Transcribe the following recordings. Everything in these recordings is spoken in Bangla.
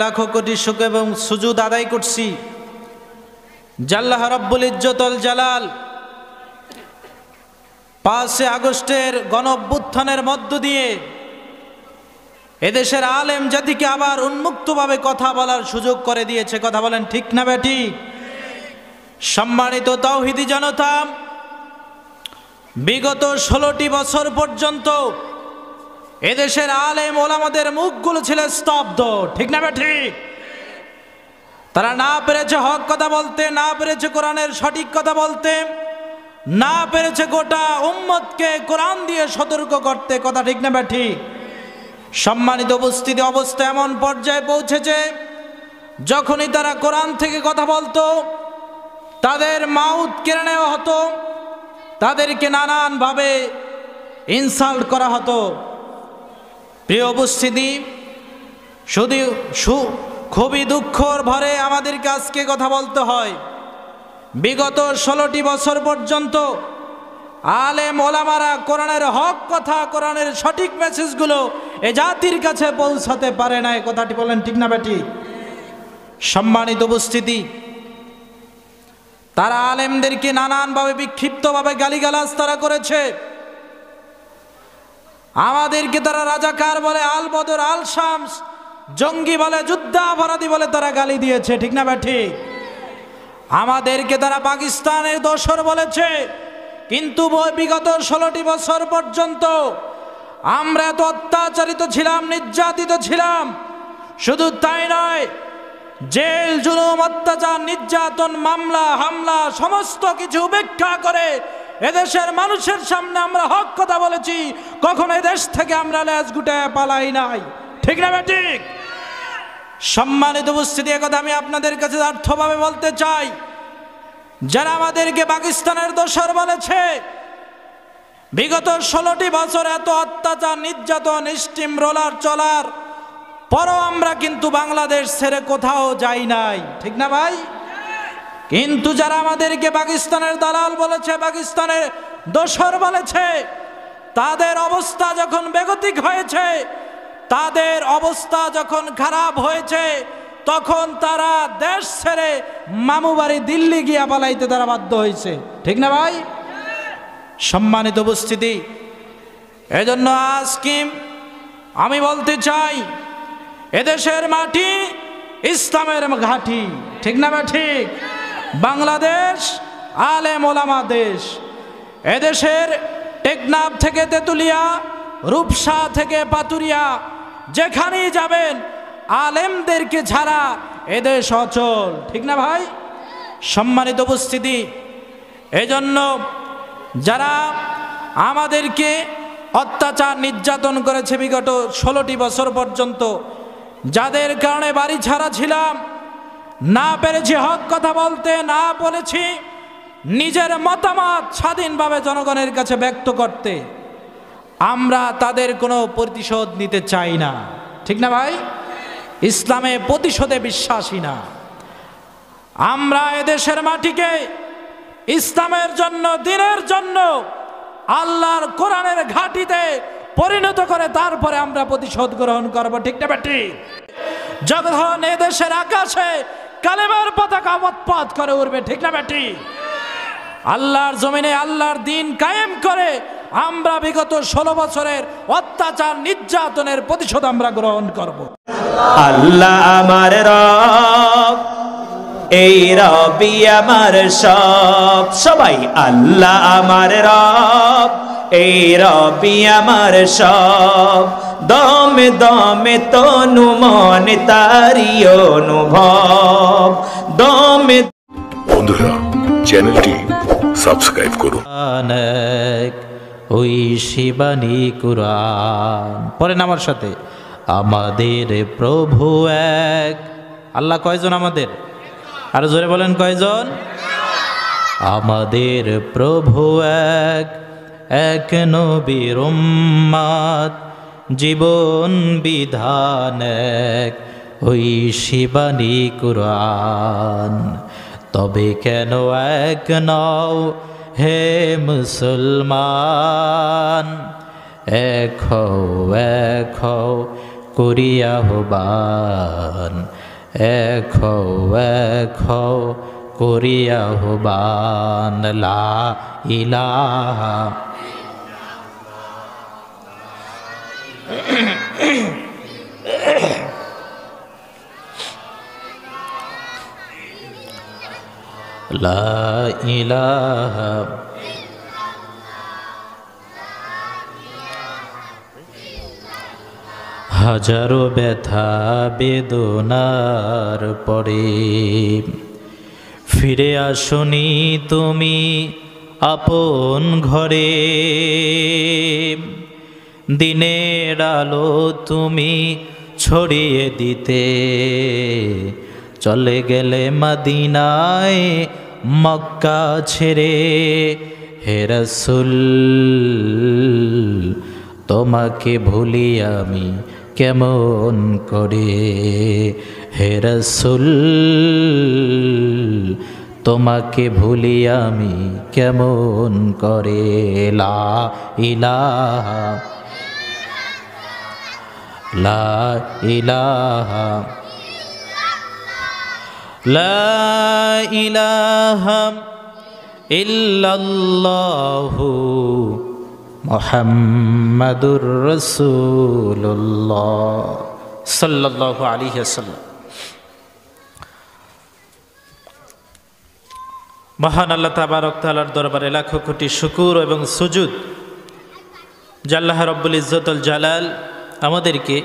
লাখো কোটি শুকর এবং সুজুদ আদায় করছি আল্লাহ রাব্বুল ইজ্জতুল জালাল 5 আগস্টের গণঅভ্যুত্থানের মধ্য দিয়ে এদেশের আলেম জাতিকে আবার উন্মুক্তভাবে কথা বলার সুযোগ করে দিয়েছে। কথা বলেন ঠিক না বেটি? সম্মানিত তাওহীদি জনতা, বিগত 16টি বছর পর্যন্ত এদেশের আলেম ওলামাদের মুখগুলো ছিল স্তব্ধ। ঠিক না বেটি? তারা না পেরেছে হক কথা বলতে, না পেরেছে কোরআনের সঠিক কথা বলতে, না পেরেছে গোটা উম্মতকে কোরআন দিয়ে সতর্ক করতে। কথা ঠিক না বেটি? সম্মানিত উপস্থিতি, অবস্থা এমন পর্যায়ে পৌঁছেছে যখনই তারা কোরআন থেকে কথা বলতো তাদের মাউথ কেড়ে নেওয়া হতো, তাদেরকে নানানভাবে ইনসাল্ট করা হতো। প্রিয় উপস্থিতি, খুবই দুঃখর ভরে আমাদেরকে আজকে কথা বলতে হয়। বিগত 16টি বছর পর্যন্ত আলেম ওলামারা কোরআনের হক কথা, কোরআনের সঠিক মেসেজগুলো এ জাতির কাছে পৌঁছাতে পারে না। এই কথাটি বলেন ঠিক না বেটি? সম্মানিত উপস্থিতি, তারা আলেমদেরকে নানানভাবে বিক্ষিপ্তভাবে গালিগালাজ তারা করেছে। আমাদেরকে তারা রাজাকার বলে, আল বদর, আল শামস, জঙ্গি বলে, যুদ্ধাপরাধী বলে তারা গালি দিয়েছে। ঠিক না বেটি? আমাদেরকে তারা পাকিস্তানের দোসর বলেছে। কিন্তু বিগত 16টি বছর পর্যন্ত আমরা এত অত্যাচারিত ছিলাম, নির্যাতিত ছিলাম। শুধু তাই নয়, জেল, জুলুম, অত্যাচার, নির্যাতন, মামলা, হামলা সমস্ত কিছু উপেক্ষা করে এদেশের মানুষের সামনে আমরা হক কথা বলেছি। কখনো এদেশ থেকে আমরা লেজ গুটায় পালাই নাই। ঠিক না বেটি? সম্মানিত উপস্থিতি, একথা আমি আপনাদের কাছে যথার্থভাবে বলতে চাই। যারা আমাদেরকে পাকিস্তানের দোসর বলেছে, বিগত 16টি বছর এত অত্যাচার, নির্যাতন, স্টিম রোলার চলার পরও আমরা কিন্তু বাংলাদেশ ছেড়ে কোথাও যাই নাই। ঠিক না ভাই? কিন্তু যারা আমাদেরকে পাকিস্তানের দালাল বলেছে, পাকিস্তানের দোসর বলেছে, তাদের অবস্থা যখন বেগতিক হয়েছে, তাদের অবস্থা যখন খারাপ হয়েছে, তখন তারা দেশ ছেড়ে মামু বাড়ি দিল্লি গিয়া পালাইতে তারা বাধ্য হয়েছে। ঠিক না ভাই? সম্মানিত উপস্থিতি, এজন্য আজকে আমি বলতে চাই, এদেশের মাটি ইসলামের ঘাঁটি। ঠিক না ঠিক? বাংলাদেশ আলেম ওলামা দেশ। এদেশের টেকনাফ থেকে তেতুলিয়া, রূপসা থেকে পাতুরিয়া, যেখানেই যাবেন আলেমদেরকে ছাড়া এদেশ অচল। ঠিক না ভাই? সম্মানিত উপস্থিতি, এজন্য যারা আমাদেরকে অত্যাচার, নির্যাতন করেছে বিগত 16টি বছর পর্যন্ত, যাদের কারণে বাড়ি ছাড়া ছিলাম, না পেরেছি হক কথা বলতে, না বলেছি নিজের মতামত স্বাধীনভাবে জনগণের কাছে ব্যক্ত করতে, আমরা তাদের কোনো প্রতিশোধ নিতে চাই না। ঠিক না ভাই? ইসলামে প্রতিশোধে বিশ্বাসী না। আমরা এদেশের মাটিকে ইসলামের জন্য, দিনের জন্য, আল্লাহর কোরআনের ঘাঁটিতে পরিণত করে তারপরে আমরা প্রতিশোধ গ্রহণ করব। ঠিক না বেটি? যখন এদেশের আকাশে কালেমার পতাকা পথ করে উঠবে, ঠিক না বেটি, আল্লাহর জমিনে আল্লাহর দ্বীন কায়েম করে আমরা বিগত 16 বছরের অত্যাচার, নির্যাতনের প্রতিশোধ আমরা গ্রহণ করব। আল্লাহ আমার রব, এই রবি আমার সব। সবাই আল্লাহ আমার রব, এই রবি আমার সব। দমে দমে তনু মনে তারি অনুভব। দমে বন্ধুরা, চ্যানেলটি সাবস্ক্রাইব করুন। ওই শিবানী কুরআন পড়েন আমার সাথে। আমাদের প্রভু এক। আল্লাহ কয়জন আমাদের? আরো জোরে বলেন, কয়জন? আমাদের প্রভু এক, এক নবীর উম্মত, জীবন বিধান এক, ওই শিবানী কুরআন। তবে কেন এক নও হে মুসলমান, এক হও করিয়া আহ্বান। এক হও করিয়া আহ্বান লা ইলাহা লা ইলাহা হাজারো ব্যথা বেদনার পরে ফিরে আসনি তুমি আপন ঘরে, দিনের আলো তুমি ছড়িয়ে দিতে চলে গেলে মদিনায় মক্কা ছেড়ে। হে রাসূল তোমাকে ভুলি আমি কেমন করে, হে রাসূল তোমাকে ভুলি আমি কেমন করে। লা ইলাহা লা ইলাহা লা ইলাহা ইল্লাল্লাহু মুহাম্মাদুর রাসূলুল্লাহ সাল্লাল্লাহু আলাইহি ওয়াসাল্লাম। মহান আল্লাহ তাবারক তাআলার দরবারে লাখো কোটি শুকর এবং সুজুদ যে আল্লাহ রব্বুল ইজ্জতুল জালাল আমাদেরকে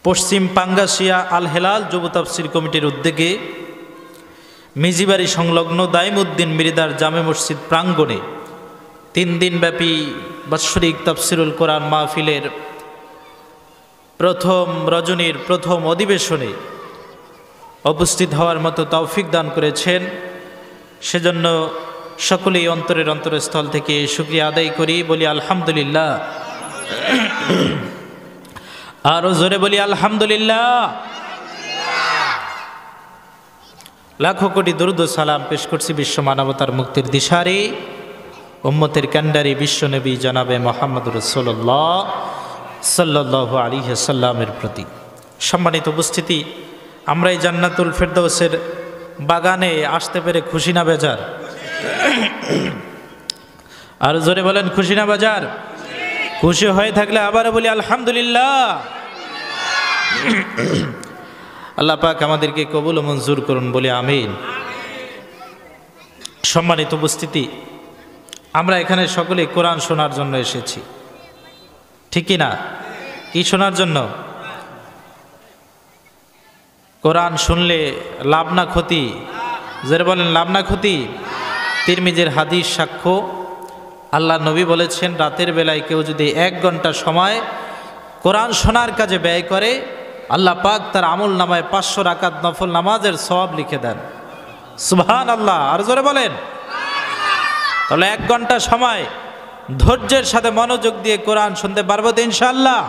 পশ্চিম পাঙ্গাসিয়া আল হেলাল যুব তাফসীর কমিটির উদ্যোগে মিজিবাড়ি সংলগ্ন দাইমউদ্দিন মিরিদার জামে মসজিদ প্রাঙ্গণে 3 দিনব্যাপী বাৎসরিক তাফসীরুল কোরআন মাহফিলের প্রথম রজনীর প্রথম অধিবেশনে উপস্থিত হওয়ার মতো তৌফিক দান করেছেন। সেজন্য সকলেই অন্তরের অন্তরস্থল থেকে শুকরিয়া আদায় করি, বলি আলহামদুলিল্লাহ। আরো জোরে বলি আলহামদুলিল্লাহ। লাখো কোটি দরুদ ও সালাম পেশ করছি বিশ্ব মানবতার মুক্তির দিশারি উম্মতের কান্ডারি বিশ্বনবী জনাবে মুহাম্মদুর রাসূলুল্লাহ সাল্লাল্লাহু আলাইহি ওয়াসাল্লামের প্রতি। সম্মানিত উপস্থিতি, আমরা এই জান্নাতুল ফেরদৌসের বাগানে আসতে পেরে খুশি না বেজার? আর জোরে বলেন খুশি না বেজার? খুশি হয়ে থাকলে আবার বলি আলহামদুলিল্লাহ। আল্লাহ পাক আমাদেরকে কবুল ও মঞ্জুর করুন, বলি আমিন। সম্মানিত উপস্থিতি, আমরা এখানে সকলে কোরআন শোনার জন্য এসেছি, ঠিক কি না? কি শোনার জন্য? কোরআন শুনলে লাভ না ক্ষতি? যারা বলেন লাভ না ক্ষতি। তিরমিজির হাদিস সাক্ষ্য, আল্লাহ নবী বলেছেন রাতের বেলায় কেউ যদি 1 ঘন্টা সময় কোরআন শোনার কাজে ব্যয় করে, আল্লাহ পাক তার আমল নামায় 500 রাকাত নফল নামাজের সওয়াব লিখে দেন। সুবহানাল্লাহ। আর জোরে বলেন। তাহলে 1 ঘন্টা সময় ধৈর্যের সাথে মনোযোগ দিয়ে কোরআন শুনতে পারবো তো ইনশাআল্লাহ?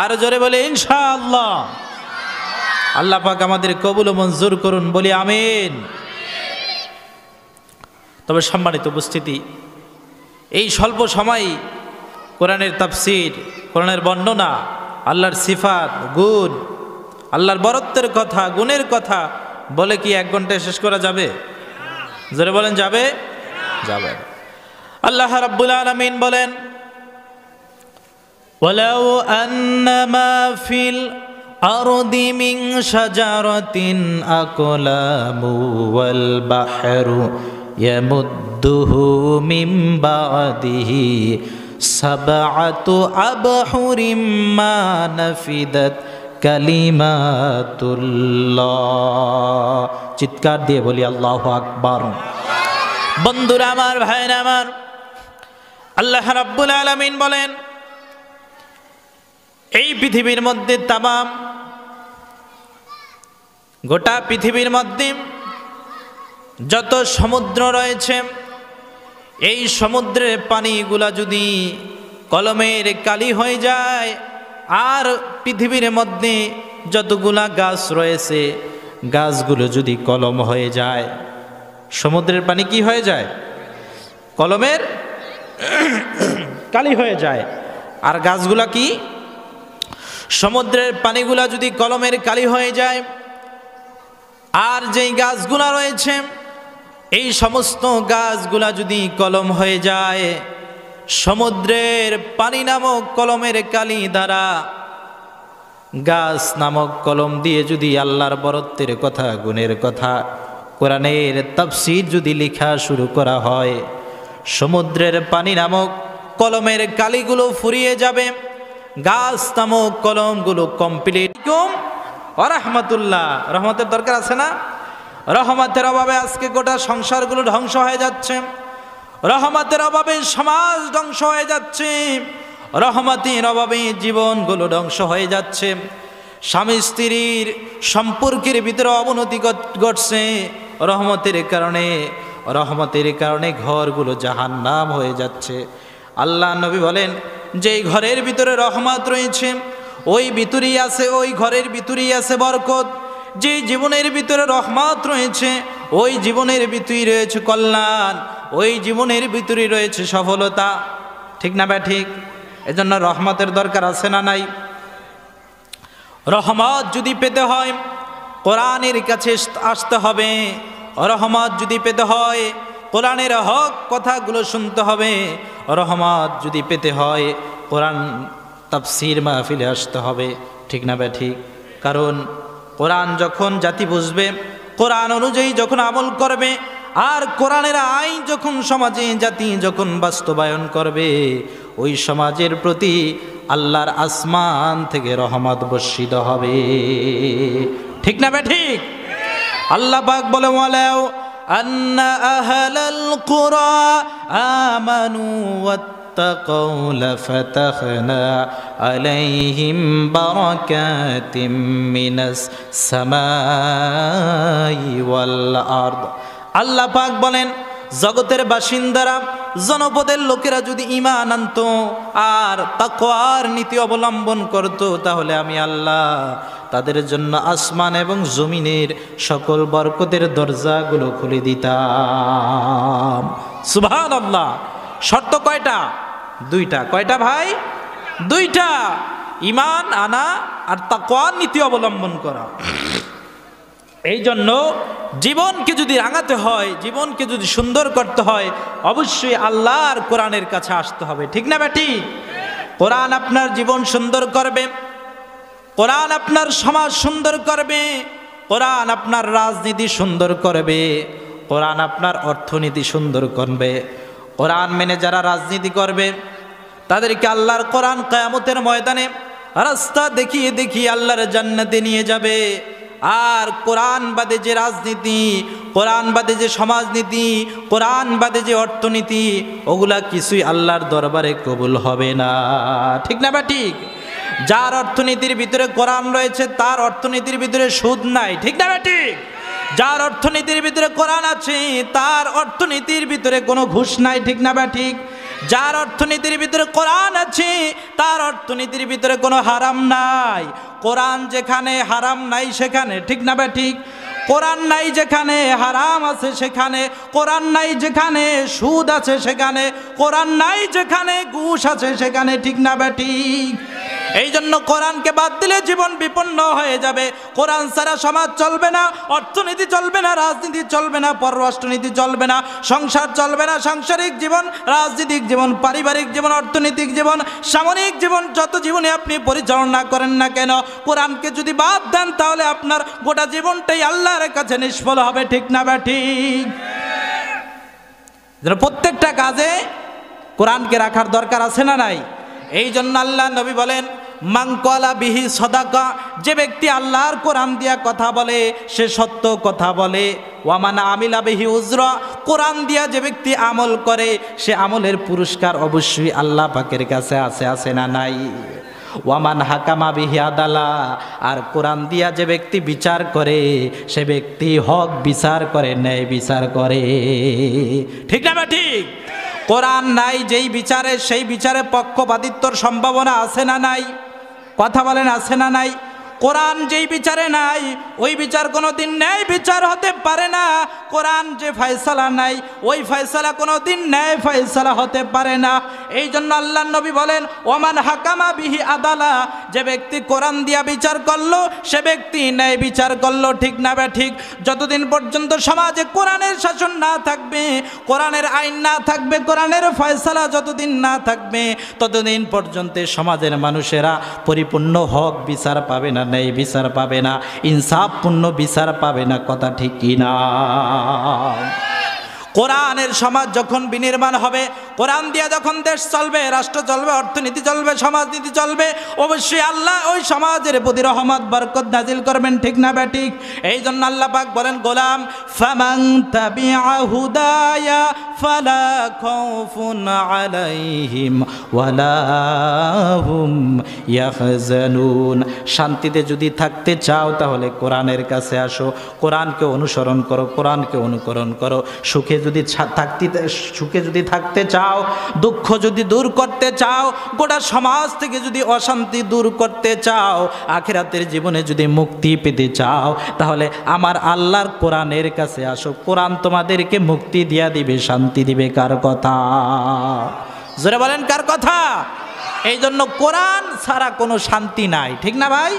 আর জোরে বলে ইনশাআল্লাহ। আল্লাহ পাক আমাদের কবুল ও মঞ্জুর করুন, বলি আমিন। তবে সম্মানিত উপস্থিতি, এই স্বল্প সময় কোরআনের তাফসীর, কোরআনের বর্ণনা, আল্লাহর সিফাত, গুণ, আল্লাহর বরত্বের কথা, গুণের কথা বলে কি 1 ঘন্টায় শেষ করা যাবে? জোরে বলেন যাবে? যাবে। আল্লাহ রাব্বুল আলামিন বলেন, ওয়ালাউ আন্নামা ফিল আরদি মিন শাজারাতিন আকলামু ওয়াল বাহরু ইয়ামুদ্দুহু মিন বাদিহি সাবআতু আবহুরিম মা নাফিদাত কালিমাতুল্লাহ। চিৎকার দিয়ে বলি আল্লাহু আকবার। বন্ধুরা আমার, ভাইরা আমার, আল্লাহ রাব্বুল আলামিন বলেন এই পৃথিবীর মধ্যে তামাম গোটা পৃথিবীর মধ্যে যত সমুদ্র রয়েছে, এই সমুদ্রের পানিগুলা যদি কলমের কালি হয়ে যায়, আর পৃথিবীর মধ্যে যতগুলা গাছ রয়েছে গাছগুলো যদি কলম হয়ে যায়, সমুদ্রের পানি কি হয়ে যায়? কলমের কালি হয়ে যায়। আর গাছগুলা কি? সমুদ্রের পানিগুলা যদি কলমের কালি হয়ে যায়, আর যেই গাছগুলা রয়েছে এই সমস্ত গাছগুলা যদি কলম হয়ে যায়, সমুদ্রের পানি নামক কলমের কালি দ্বারা গাছ নামক কলম দিয়ে যদি আল্লাহর বরত্বের কথা, গুণের কথা, কোরআনের তাফসীর যদি লেখা শুরু করা হয়, সমুদ্রের পানি নামক কলমের কালিগুলো ফুরিয়ে যাবে, গাছ নামক কলমগুলো কমপ্লিট। রাহমাতুল্লাহ, রহমতের দরকার আছে না? রহমতের অভাবে আজকে গোটা সংসারগুলো ধ্বংস হয়ে যাচ্ছে, রহমতের অভাবে সমাজ ধ্বংস হয়ে যাচ্ছে, রহমতের অভাবে জীবনগুলো ধ্বংস হয়ে যাচ্ছে, স্বামী স্ত্রীর সম্পর্কের ভিতরে অবনতি ঘটছে রহমতের কারণে, রহমতের কারণে ঘরগুলো জাহান্নাম হয়ে যাচ্ছে। আল্লাহ নবী বলেন, যেই ঘরের ভিতরে রহমত রয়েছে ওই ভিতরেই আছে, ওই ঘরের ভিতরেই আছে বরকত। যে জীবনের ভিতরে রহমত রয়েছে ওই জীবনের ভিতরেই রয়েছে কল্যাণ, ওই জীবনের ভিতরেই রয়েছে সফলতা। ঠিক না ভাই? ঠিক। এজন্য রহমতের দরকার আছে না নাই? রহমত যদি পেতে হয় কোরআনের কাছে আসতে হবে, রহমত যদি পেতে হয় কোরআনের হক কথাগুলো শুনতে হবে, রহমত যদি পেতে হয় কোরআন তাফসীর মাহফিলে আসতে হবে। ঠিক না ভাই? ঠিক। কারণ কোরআন যখন জাতি বুঝবে, কোরআন অনুযায়ী যখন আমল করবে, আর কোরআনের আইন যখন সমাজে জাতি যখন বাস্তবায়ন করবে, ওই সমাজের প্রতি আল্লাহর আসমান থেকে রহমত বর্ষিত হবে। ঠিক না ভাই? ঠিক। আল্লাহ পাক বলে, ওয়ালাউ আন্না আহলাল কুরা আমানু ওয়াত্তাকাউ লাফাতাহনা আলাইহিম বারাকাতিম মিনাস সামাই ওয়াল আরদ। আল্লাহ পাক বলেন, জগতের বাসিন্দারা, জনপদের লোকেরা যদি ঈমান আনতো আর তাকওয়ার নীতি অবলম্বন করত, তাহলে আমি আল্লাহ তাদের জন্য আসমান এবং জমিনের সকল বরকতের দরজাগুলো খুলে দিতাম। সুবহানাল্লাহ। শর্ত কয়টা? দুইটা। কয়টা ভাই? দুইটা। ঈমান আনা আর তাকওয়ার নীতি অবলম্বন করা। এই জন্য জীবনকে যদি রাঙাতে হয়, জীবনকে যদি সুন্দর করতে হয়, অবশ্যই আল্লাহর কোরআনের কাছে আসতে হবে। ঠিক না বেটি? কোরআন আপনার জীবন সুন্দর করবে, কোরআন আপনার সমাজ সুন্দর করবে, কোরআন আপনার রাজনীতি সুন্দর করবে, কোরআন আপনার অর্থনীতি সুন্দর করবে। কোরআন মেনে যারা রাজনীতি করবে তাদেরকে আল্লাহর কোরআন কিয়ামতের ময়দানে রাস্তা দেখিয়ে দেখিয়ে আল্লাহর জান্নাতে নিয়ে যাবে। আর কোরআন বাদে যে রাজনীতি, কোরআন বাদে যে সমাজনীতি, কোরআন বাদে যে অর্থনীতি, ওগুলা কিছুই আল্লাহর দরবারে কবুল হবে না। ঠিক না বা ঠিক? যার অর্থনীতির ভিতরে কোরআন রয়েছে তার অর্থনীতির ভিতরে সুদ নাই। ঠিক না বা ঠিক? যার অর্থনীতির ভিতরে কোরআন আছে তার অর্থনীতির ভিতরে কোনো ঘুষ নাই। ঠিক না বা ঠিক? যার অর্থনীতির ভিতরে কোরআন আছে তার অর্থনীতির ভিতরে কোনো হারাম নাই। কোরআন যেখানে হারাম নাই সেখানে, ঠিক না বা ঠিক? কোরআন নাই যেখানে হারাম আছে সেখানে, কোরআন নাই যেখানে সুদ আছে সেখানে, কোরআন নাই যেখানে ঘুষ আছে সেখানে। ঠিক না বা ঠিক? এই জন্য কোরআনকে বাদ দিলে জীবন বিপন্ন হয়ে যাবে। কোরআন ছাড়া সমাজ চলবে না, অর্থনীতি চলবে না, রাজনীতি চলবে না, পররাষ্ট্রনীতি চলবে না, সংসার চলবে না। সাংসারিক জীবন, রাজনৈতিক জীবন, পারিবারিক জীবন, অর্থনৈতিক জীবন, সামরিক জীবন, যত জীবনে আপনি পরিচালনা করেন না কেন, কোরআনকে যদি বাদ দেন তাহলে আপনার গোটা জীবনটাই আল্লাহর কাছে নিষ্ফল হবে। ঠিক না বা ঠিক? প্রত্যেকটা কাজে কোরআনকে রাখার দরকার আছে না নাই? এই জন্য আল্লাহ নবী বলেন, মান ক্বালা বিহি সাদাকা, যে ব্যক্তি আল্লাহর কোরআন দিয়া কথা বলে সে সত্য কথা বলে। ওয়া মান আমিলা বিহি উজরা, কোরআন দিয়া যে ব্যক্তি আমল করে সে আমলের পুরস্কার অবশ্যই আল্লাহ পাকের কাছে আছে না নাই? ওয়া মান হাকামা বিহি আদালা, আর কোরআন দিয়া যে ব্যক্তি বিচার করে সে ব্যক্তি হক বিচার করে, ন্যায় বিচার করে। ঠিক না বা ঠিক? কোরআন নাই যেই বিচারে সেই বিচারে পক্ষপাতিত্বর সম্ভাবনা আছে না নাই? কথা বলেন, আছে না নাই? কোরআন যেই বিচারে নাই ওই বিচার কোনোদিন ন্যায় বিচার হতে পারে না। কোরআন যে ফয়সালা নাই ওই ফয়সালা কোনো দিন ন্যায় ফয়সালা হতে পারে না। এই জন্য আল্লাহর নবী বলেন ওমান হাকামা বিহি আদালা, যে ব্যক্তি কোরআন দিয়া বিচার করলো সে ব্যক্তি ন্যায় বিচার করলো, ঠিক না বে ঠিক? যতদিন পর্যন্ত সমাজে কোরআনের শাসন না থাকবে, কোরআনের আইন না থাকবে, কোরআনের ফয়সালা যতদিন না থাকবে, ততদিন পর্যন্ত সমাজের মানুষেরা পরিপূর্ণ হক বিচার পাবে না, ন্যায় বিচার পাবে না, ইনসাফপূর্ণ বিচার পাবে না। কথা ঠিক কি না? কোরআনের সমাজ যখন বিনির্মাণ হবে, কোরআন দিয়ে যখন দেশ চলবে, রাষ্ট্র চলবে, অর্থনীতি চলবে, সমাজনীতি চলবে, অবশ্যই আল্লাহ ওই সমাজের প্রতি রহমত বরকত নাজিল করবেন, ঠিক না বে ঠিক? এই জন্য আল্লাহ পাক বলেন গোলাম ফামান তাবিআ হুদায়া ফালা খাউফুন আলাইহিম ওয়ালা হুম ইয়াহজানুন। শান্তিতে যদি থাকতে চাও তাহলে কোরআনের কাছে আসো, কোরআনকে অনুসরণ করো, কোরআনকে অনুকরণ করো। সুখে যদি থাকতে চাও, দুঃখ যদি দূর করতে চাও, গোটা সমাজ থেকে যদি অশান্তি দূর করতে চাও, আখিরাতের জীবনে যদি মুক্তি পেতে চাও, তাহলে আমার আল্লাহর কোরআনের কাছে আসো। কোরআন তোমাদেরকে মুক্তি দিয়া দিবে, শান্তি দিবে। কার কথা? জোরে বলেন কার কথা? এই জন্য কোরআন ছাড়া কোনো শান্তি নাই, ঠিক না ভাই?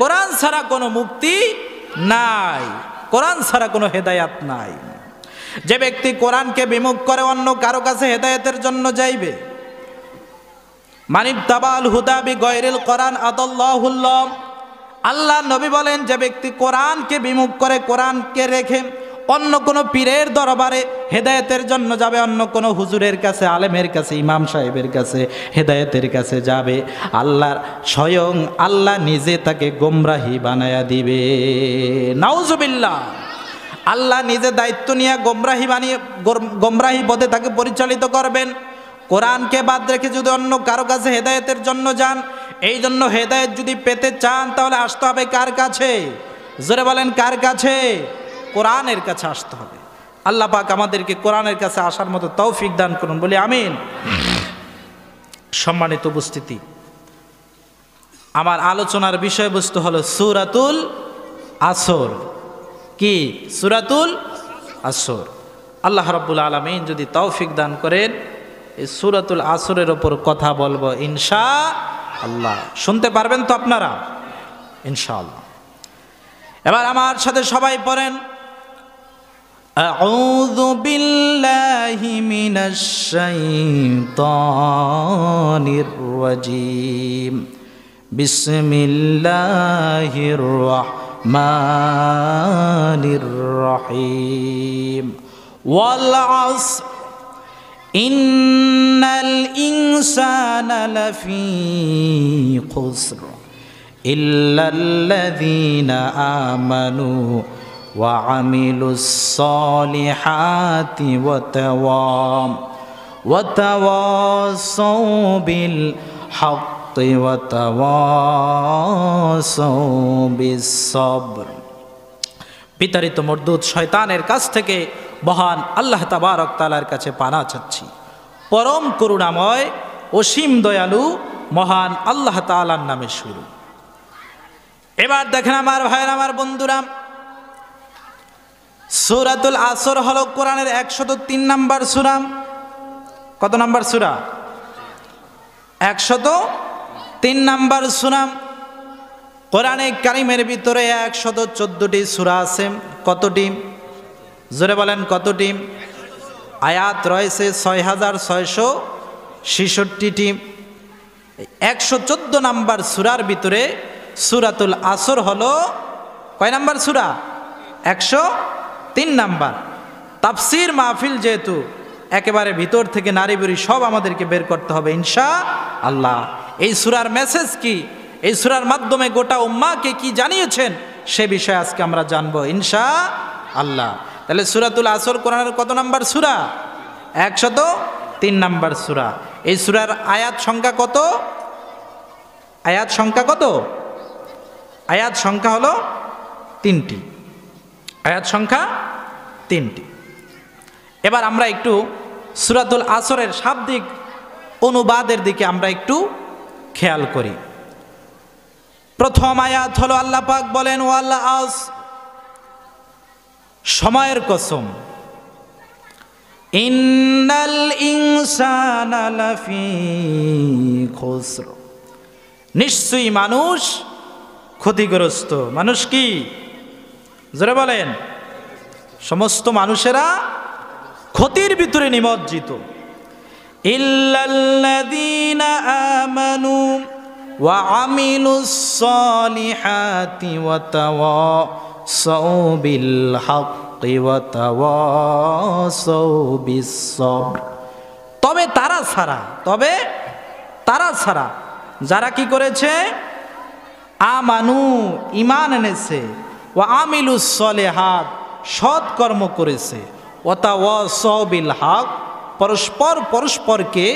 কোরআন ছাড়া কোনো মুক্তি নাই, কোরআন ছাড়া কোনো হেদায়াত নাই। যে ব্যক্তি কোরআনকে বিমুখ করে অন্য কারো কাছে হেদায়েতের জন্য যাইবে, মানিত্তাবাল হুদা বিগয়রিল কোরআন আদাল্লাহুল্লাহ। আল্লাহ নবী বলেন যে ব্যক্তি কোরআনকে বিমুখ করে, কোরআনকে রেখে অন্য কোনো পীরের দরবারে হেদায়েতের জন্য যাবে, অন্য কোনো হুজুরের কাছে, আলেমের কাছে, ইমাম সাহেবের কাছে হেদায়েতের কাছে যাবে, আল্লাহর স্বয়ং আল্লাহ নিজে তাকে গোমরাহি বানায়া দিবে। নাউজুবিল্লাহ। আল্লাহ নিজে দায়িত্ব নিয়ে গোমরাহি পথে তাকে পরিচালিত করবেন। কোরআনকে বাদ রেখে যদি অন্য কারো কাছে হেদায়েতের জন্য যান, এই জন্য হেদায়েত যদি পেতে চান তাহলে আসতে হবে কার কাছে? জোরে বলেন কার কাছে? কোরআনের কাছে আসতে হবে। আল্লাহ পাক আমাদেরকে কোরআনের কাছে আসার মতো তৌফিক দান করুন, বলি আমিন। সম্মানিত উপস্থিতি, আমার আলোচনার বিষয়বস্তু হলো সূরাতুল আসর। কি? সূরাতুল আসর। আল্লাহ রাব্বুল আলামিন যদি তৌফিক দান করেন, এই সূরাতুল আসরের ওপর কথা বলবো ইনশাআল্লাহ। শুনতে পারবেন তো আপনারা? ইনশাআল্লাহ। এবার আমার সাথে সবাই পড়েন আউযু বিল্লাহি মিনাশ শাইতানির রাজীম বিসমিল্লাহির রাহমানির রহিম ওয়াল আসর ইন্নাল ইনসানা লাফি খুসর ইল্লাল্লাযীনা আমানু ওয়া আমিলুস সলিহাতি ওয়া তাওয়াসাউ বিল হাক্কি ওয়া তাওয়াসাউ বিস সবর। বিতাড়িত মরদুদ শয়তানের কাছ থেকে মহান আল্লাহ তাবারক তাআলার কাছে পানা চাচ্ছি। পরম করুণাময় অসীম দয়ালু মহান আল্লাহ তাআলার নামে শুরু। এবার দেখেন আমার ভাইয়ের, আমার বন্ধুরা, সূরাতুল আসর হলো কোরআনের 103 নম্বর সূরা। কত নম্বর সূরা? 103 নম্বর সূরা। কোরআনে কারিমের ভিতরে 114টি সূরা আছে। কতটি? জোরে বলেন কতটি? আয়াত রয়েছে 6666টি। 114 নম্বর সূরার ভিতরে সূরাতুল আসর হলো কয় নম্বর সূরা? 103 নম্বর। তাফসীর মাহফিল যেহেতু, একেবারে ভিতর থেকে নারী বুড়ি সব আমাদেরকে বের করতে হবে ইনশাআল্লাহ। এই সূরার মেসেজ কি, এই সূরার মাধ্যমে গোটা উম্মাহকে কি জানিয়েছেন সে বিষয়ে আজকে আমরা জানবো ইনশাআল্লাহ। তাহলে সূরাতুল আসর কোরআনের কত নম্বর সূরা? 103 নম্বর সূরা। এই সূরার আয়াত সংখ্যা কত? আয়াত সংখ্যা কত? আয়াত সংখ্যা হলো 3টি। আয়াত সংখ্যা 3টি। এবার আমরা একটু সূরাতুল আসরের শাব্দিক অনুবাদের দিকে আমরা একটু খেয়াল করি। প্রথম আয়াত হলো আল্লাহ পাক বলেন ওয়াল আসর সময়ের কসম, ইন্নাল ইনসানা লাফি খুসর, নিশ্চয়ই মানুষ ক্ষতিগ্রস্ত। মানুষ কি? জোরে বলেন। সমস্ত মানুষেরা ক্ষতির ভিতরে নিমজ্জিত। ইল্লাল্লাযীনা আমানু ওয়া আমিলুস সালিহাতি ওয়া তাওয়াসাউ বিল হাক্কি ওয়া তাওয়াসাউ বিস সবর। তবে তারা ছাড়া যারা কি করেছে? আমানু, ঈমান এনেছে, ওয়া আমিলুস সালিহাত, সৎ কর্ম করেছে, ওয়া তাওয়াসাউ বিল হক, পরস্পরকে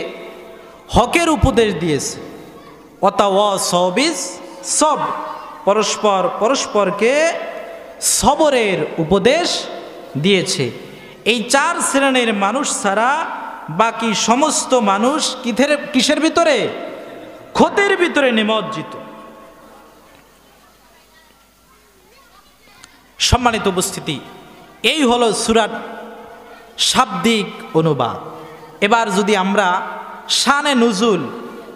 হকের উপদেশ দিয়েছে, ওয়া তাওয়াসাউ বিস সবর, পরস্পরকে সবরের উপদেশ দিয়েছে। এই 4 শ্রেণীর মানুষ ছাড়া বাকি সমস্ত মানুষ কিসের ভিতরে? ক্ষতির ভিতরে নিমজ্জিত। সম্মানিত উপস্থিতি, এই হলো সূরার শাব্দিক অনুবাদ। এবার যদি আমরা শানে নুজুল,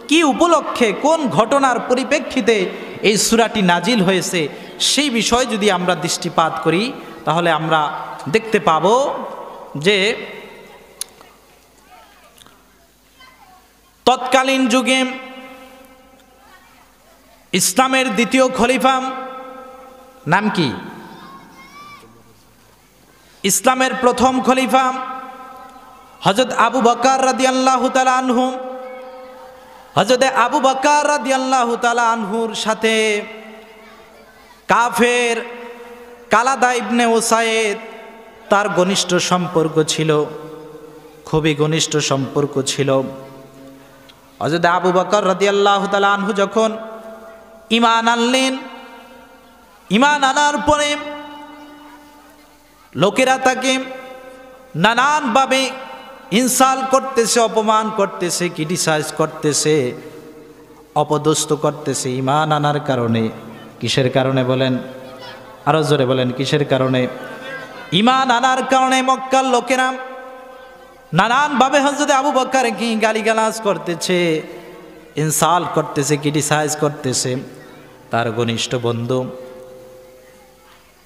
কি উপলক্ষে, কোন ঘটনার পরিপ্রেক্ষিতে এই সূরাটি নাজিল হয়েছে, সেই বিষয়ে যদি আমরা দৃষ্টিপাত করি, তাহলে আমরা দেখতে পাব যে তৎকালীন যুগে ইসলামের দ্বিতীয় খলিফা, নাম কি? ইসলামের প্রথম খলিফা হযরত আবু বকর রাদিয়াল্লাহু তাআলা আনহু। হযরত আবু বকর রাদিয়াল্লাহু তাআলা আনহুর সাথে কাফের কালাদা ইবনে উসাইদ তার ঘনিষ্ঠ সম্পর্ক ছিল, খুবই ঘনিষ্ঠ সম্পর্ক ছিল। হযরত আবু বকর রাদিয়াল্লাহু তাআলা আনহু যখন ঈমান আনলেন, ঈমান আনার পরে লোকেরা তাকে নানানভাবে ইনসাল্ট করতেছে, অপমান করতেছে, ক্রিটিসাইজ করতেছে, অপদস্থ করতেছে। ঈমান আনার কারণে, কিসের কারণে বলেন? আরো জোরে বলেন, কিসের কারণে? ঈমান আনার কারণে মক্কার লোকেরা নানানভাবে হযরত আবু বকরকে গালিগালাজ করতেছে, ইনসাল্ট করতেছে, ক্রিটিসাইজ করতেছে। তার ঘনিষ্ঠ বন্ধু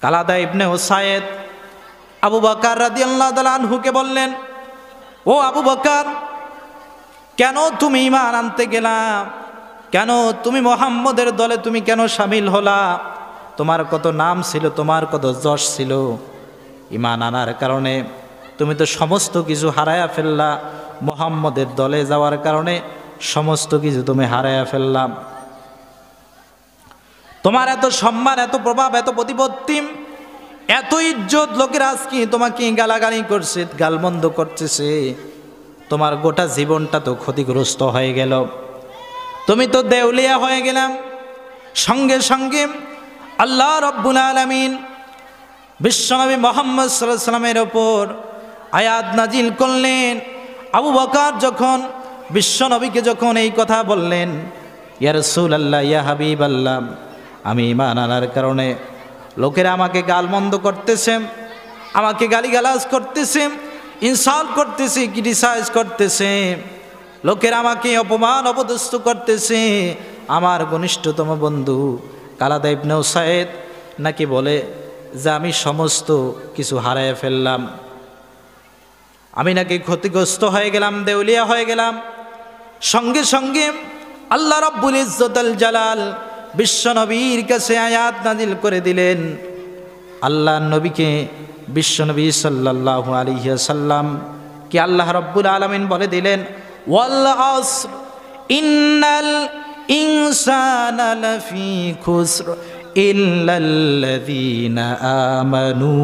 কালাদা ইবনে উসাইদ আবু বকর রাদিয়াল্লাহু তাআলা আনহুকে বললেন, ও আবু বকর, কেন তুমি ঈমান আনতে গেলা? কেন তুমি মুহাম্মদের দলে তুমি কেন শামিল হলা? তোমার কত নাম ছিল, তোমার কত যশ ছিল। ঈমান আনার কারণে তুমি তো সমস্ত কিছু হারায়া ফেললা, মুহাম্মদের দলে যাওয়ার কারণে সমস্ত কিছু তুমি হারায়া ফেললাম। তোমার এত সম্মান, এত প্রভাব, এত প্রতিপত্তি, এত ইজ্জত, লোকেরা আজকে তোমাকে গালাগালি করছে, গালমন্দ করতেছে, তোমার গোটা জীবনটা তো ক্ষতিগ্রস্ত হয়ে গেল, তুমি তো দেউলিয়া হয়ে গেলাম। সঙ্গে সঙ্গে আল্লাহ রাব্বুল আলামিন বিশ্বনবী মুহাম্মদ সাল্লাল্লাহু আলাইহি ওয়াসাল্লামের ওপর আয়াত নাজিল করলেন। আবু বকর যখন বিশ্বনবীকে যখন এই কথা বললেন, ইয়া রাসূলুল্লাহ, ইয়া হাবিবাল্লাহ, আমি ঈমান আনার কারণে লোকেরা আমাকে গালমন্দ করতেছে, আমাকে গালিগালাজ করতেছে, ইনসাল্ট করতেছে, ক্রিটিসাইজ করতেছে, লোকেরা আমাকে অপমান অপদস্থ করতেছে। আমার ঘনিষ্ঠতম বন্ধু কালাদা ইবনে উসাইদ নাকি বলে যে আমি সমস্ত কিছু হারায় ফেললাম, আমি নাকি ক্ষতিগ্রস্ত হয়ে গেলাম, দেউলিয়া হয়ে গেলাম। সঙ্গে সঙ্গে আল্লাহ রাব্বুল ইজ্জতুল জালাল বিশ্বনবীর কাছে আয়াত নাজিল করে দিলেন। আল্লাহ নবীকে, বিশ্বনবী সাল্লাল্লাহু আলাইহি ওয়াসাল্লাম কি আল্লাহ রাব্বুল আলামিন বলে দিলেন, ওয়াল আসর ইন্নাল ইনসানা লাফি খুসর ইল্লাল্লাযীনা আমানু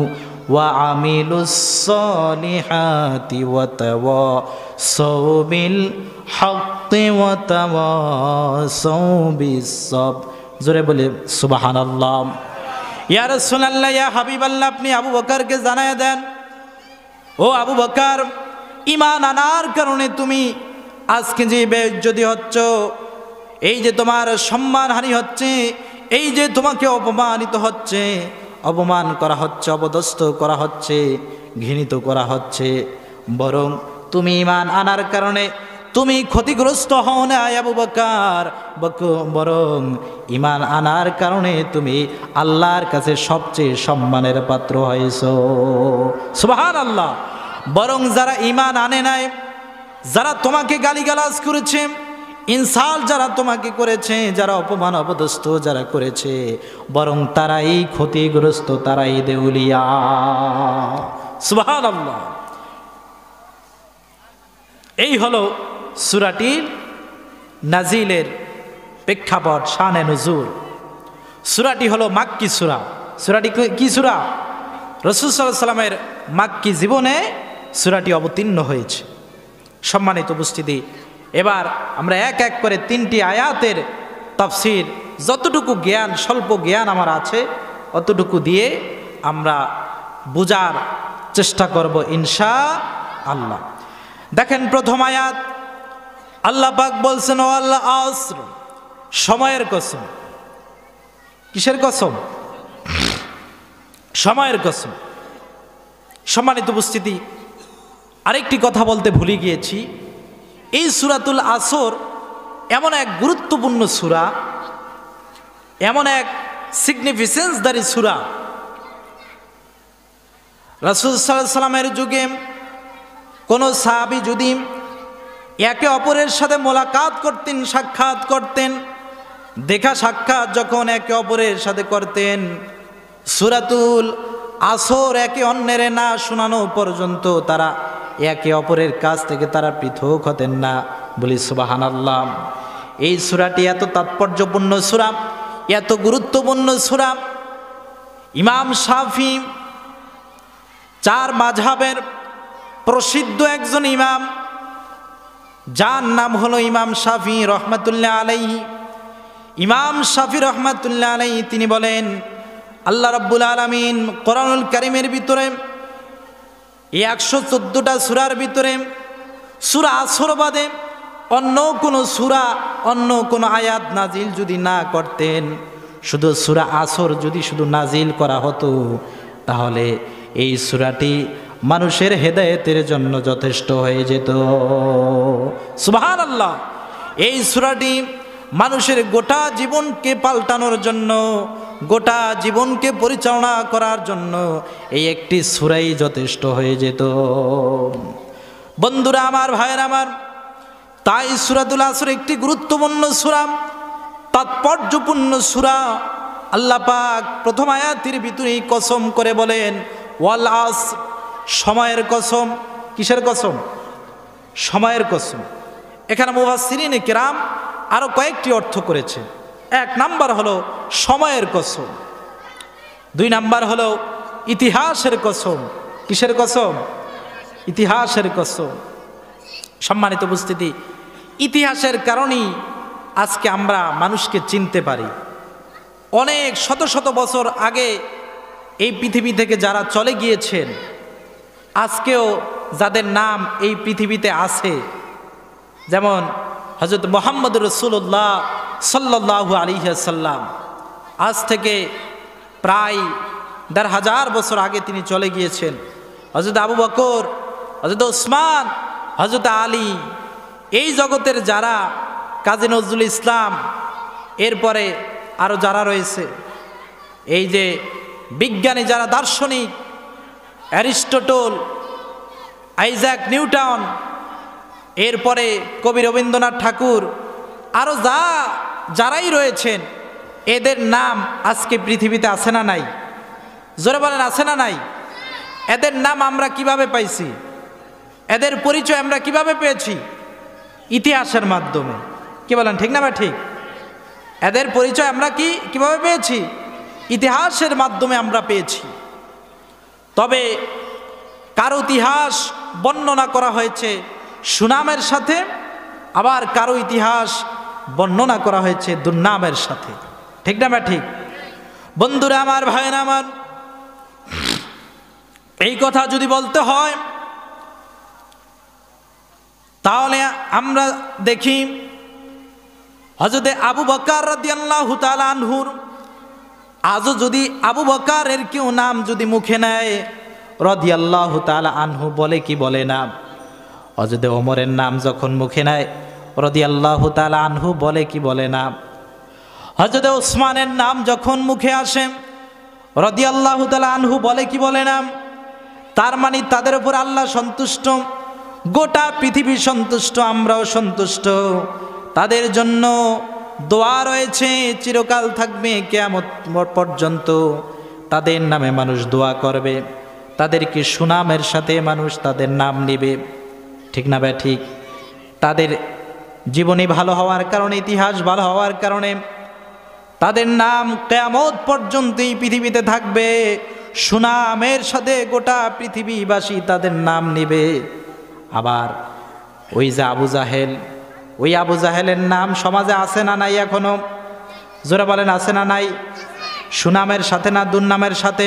ওয়া আমিলুস সালিহাতি ওয়া তাওয়াসাউ বিল হাক্কি ওয়া তাওয়াসাউ বিস সবর। জোরে বলে সুবহানাল্লাহ। ইয়া রাসূলুল্লাহ, ইয়া হাবিবাল্লাহ, আপনি আবু বকরকে জানায় দেন, ও আবু বকর, ঈমান আনার কারণে তুমি আজকে যে বেইজ্জতি হচ্ছ, এই যে তোমার সম্মানহানি হচ্ছে, এই যে তোমাকে অপমানিত হচ্ছে, অপমান করা হচ্ছে, অপদস্থ করা হচ্ছে, ঘৃণিত করা হচ্ছে, বরং তুমি ঈমান আনার কারণে তুমি ক্ষতিগ্রস্ত হও না আবু বকর, বরং ঈমান আনার কারণে তুমি আল্লাহর কাছে সবচেয়ে সম্মানের পাত্র হয়েছো। সুবহানাল্লাহ। বরং যারা ঈমান আনে নাই, যারা তোমাকে গালিগালাজ করেছে, ইনসাল যারা তোমাকে করেছে, যারা অপমান অপদস্থ যারা করেছে, বরং তারাই ক্ষতিগ্রস্ত, তারাই দেউলিয়া। সুবহানাল্লাহ। এই হলো সূরাটির নাজিলের প্রেক্ষাপট, শানে নুজুল। সূরাটি হলো মাক্কি সূরা। সূরাটি কি সূরা? রাসূল সাল্লাল্লাহু আলাইহি ওয়াসাল্লামের মাক্কি জীবনে সূরাটি অবতীর্ণ হয়েছে। সম্মানিত উপস্থিতি, এবার আমরা এক এক করে 3টি আয়াতের তাফসীর, যতটুকু জ্ঞান, স্বল্প জ্ঞান আমার আছে অতটুকু দিয়ে আমরা বোঝার চেষ্টা করব ইনশাআল্লাহ। দেখেন প্রথম আয়াত, আল্লাহ পাক বলছেন ওয়াল আসর, সময়ের কসম। কিসের কসম? সময়ের কসম। সম্মানিত উপস্থিতি, আরেকটি কথা বলতে ভুলে গিয়েছি। এই সূরাতুল আসর এমন এক গুরুত্বপূর্ণ সূরা, এমন এক সিগনিফিসেন্সদারি সূরা। রাসূল সাল্লাল্লাহু আলাইহি ওয়াসাল্লামের যুগে কোনো সাহাবী যদি একে অপরের সাথে মোলাকাত করতেন, সাক্ষাৎ করতেন, দেখা সাক্ষাৎ যখন একে অপরের সাথে করতেন, সূরাতুল আসর একে অন্যের না শোনানো পর্যন্ত তারা একে অপরের কাছ থেকে তারা পৃথক হতেন না। বলি সুবহানাল্লাহ। এই সূরাটি এত তাৎপর্যপূর্ণ সূরা, এত গুরুত্বপূর্ণ সূরা। ইমাম শাফি, 4 মাযহাবের প্রসিদ্ধ একজন ইমাম, যার নাম হলো ইমাম শাফি রহমাতুল্লাহ আলাইহি। ইমাম শাফি রহমাতুল্লাহ আলাইহি তিনি বলেন, আল্লাহ রাব্বুল আলামিন কোরআনুল কারীমের ভিতরে 114টা সূরার ভিতরে সূরা আসর বাদে অন্য কোনো সূরা, অন্য কোনো আয়াত নাজিল যদি না করতেন, শুধু সূরা আসর যদি শুধু নাজিল করা হতো, তাহলে এই সূরাটি মানুষের হেদায়েতের জন্য যথেষ্ট হয়ে যেত। সুবহানাল্লাহ। এই সূরাটি মানুষের গোটা জীবনকে পাল্টানোর জন্য, গোটা জীবনকে পরিচালনা করার জন্য এই একটি সূরাই যথেষ্ট হয়ে যেত। বন্ধুরা আমার, ভাইয়েরা আমার, তাই সূরাতুল আসর একটি গুরুত্বপূর্ণ সূরা, তাৎপর্যপূর্ণ সূরা। আল্লাহ পাক প্রথম আয়াতের ভিতরেই কসম করে বলেন ওয়াল আসর, সময়ের কসম। কিসের কসম? সময়ের কসম। এখানে মুফাসসিরিনে কিরাম আরো কয়েকটি অর্থ করেছে। 1 নাম্বার হলো সময়ের কসম, 2 নাম্বার হলো ইতিহাসের কসম। কিসের কসম? ইতিহাসের কসম। সম্মানিত উপস্থিতি, ইতিহাসের কারণেই আজকে আমরা মানুষকে চিনতে পারি। অনেক শত শত বছর আগে এই পৃথিবী থেকে যারা চলে গিয়েছেন, আজকেও যাদের নাম এই পৃথিবীতে আছে, যেমন হযরত মুহাম্মদ রাসূলুল্লাহ সাল্লাল্লাহু আলাইহি ওয়াসাল্লাম, আজ থেকে প্রায় ১৫০০ বছর আগে তিনি চলে গিয়েছেন। হযরত আবু বকর, হযরত ওসমান, হযরত আলী, এই জগতের যারা, কাজী নজরুল ইসলাম, এরপরে আরও যারা রয়েছে, এই যে বিজ্ঞানী যারা, দার্শনিক অ্যারিস্টটল, আইজ্যাক নিউটন, এরপরে কবি রবীন্দ্রনাথ ঠাকুর, আরও যারাই রয়েছেন, এদের নাম আজকে পৃথিবীতে আছে না নাই? জোরে বলেন, আছে না নাই? এদের নাম আমরা কিভাবে পাইছি? এদের পরিচয় আমরা কিভাবে পেয়েছি? ইতিহাসের মাধ্যমে। কি বলেন, ঠিক না বা ঠিক? এদের পরিচয় আমরা কিভাবে পেয়েছি? ইতিহাসের মাধ্যমে আমরা পেয়েছি। তবে কারো ইতিহাস বর্ণনা করা হয়েছে সুনামের সাথে, আবার কারো ইতিহাস বর্ণনা করা হয়েছে দুর্নামের সাথে। ঠিক না বা ঠিক? বন্ধুরা আমার, ভাইয়েরা আমার, এই কথা যদি বলতে হয় তাহলে আমরা দেখি হযরত আবু বকর রাদিয়াল্লাহু তাআলা আনহুর আজও যদি আবু বকরের কেউ নাম যদি মুখে নেয় রাদিয়াল্লাহু তাআলা আনহু বলে কি বলে না? হযরত ওমরের নাম যখন মুখে নেয় রাদিয়াল্লাহু তাআলা আনহু বলে কি বলে না? হযরত ওসমানের নাম যখন মুখে আসে রাদিয়াল্লাহু তাআলা আনহু বলে কি বলে না? তার মানে তাদের উপর আল্লাহ সন্তুষ্ট, গোটা পৃথিবী সন্তুষ্ট, আমরাও সন্তুষ্ট। তাদের জন্য দোয়া রয়েছে, চিরকাল থাকবে কিয়ামত পর্যন্ত। তাদের নামে মানুষ দোয়া করবে, তাদেরকে সুনামের সাথে মানুষ তাদের নাম নেবে, ঠিক না ভাই? ঠিক। তাদের জীবনী ভালো হওয়ার কারণে, ইতিহাস ভালো হওয়ার কারণে তাদের নাম কিয়ামত পর্যন্ত এই পৃথিবীতে থাকবে, সুনামের সাথে গোটা পৃথিবীবাসী তাদের নাম নেবে। আবার ওই যে আবু জাহেল, ওই আবু জাহেলের নাম সমাজে আছে না নাই এখনো? জোরে বলেন, আছে না নাই? সুনামের সাথে না দুর্নামের সাথে?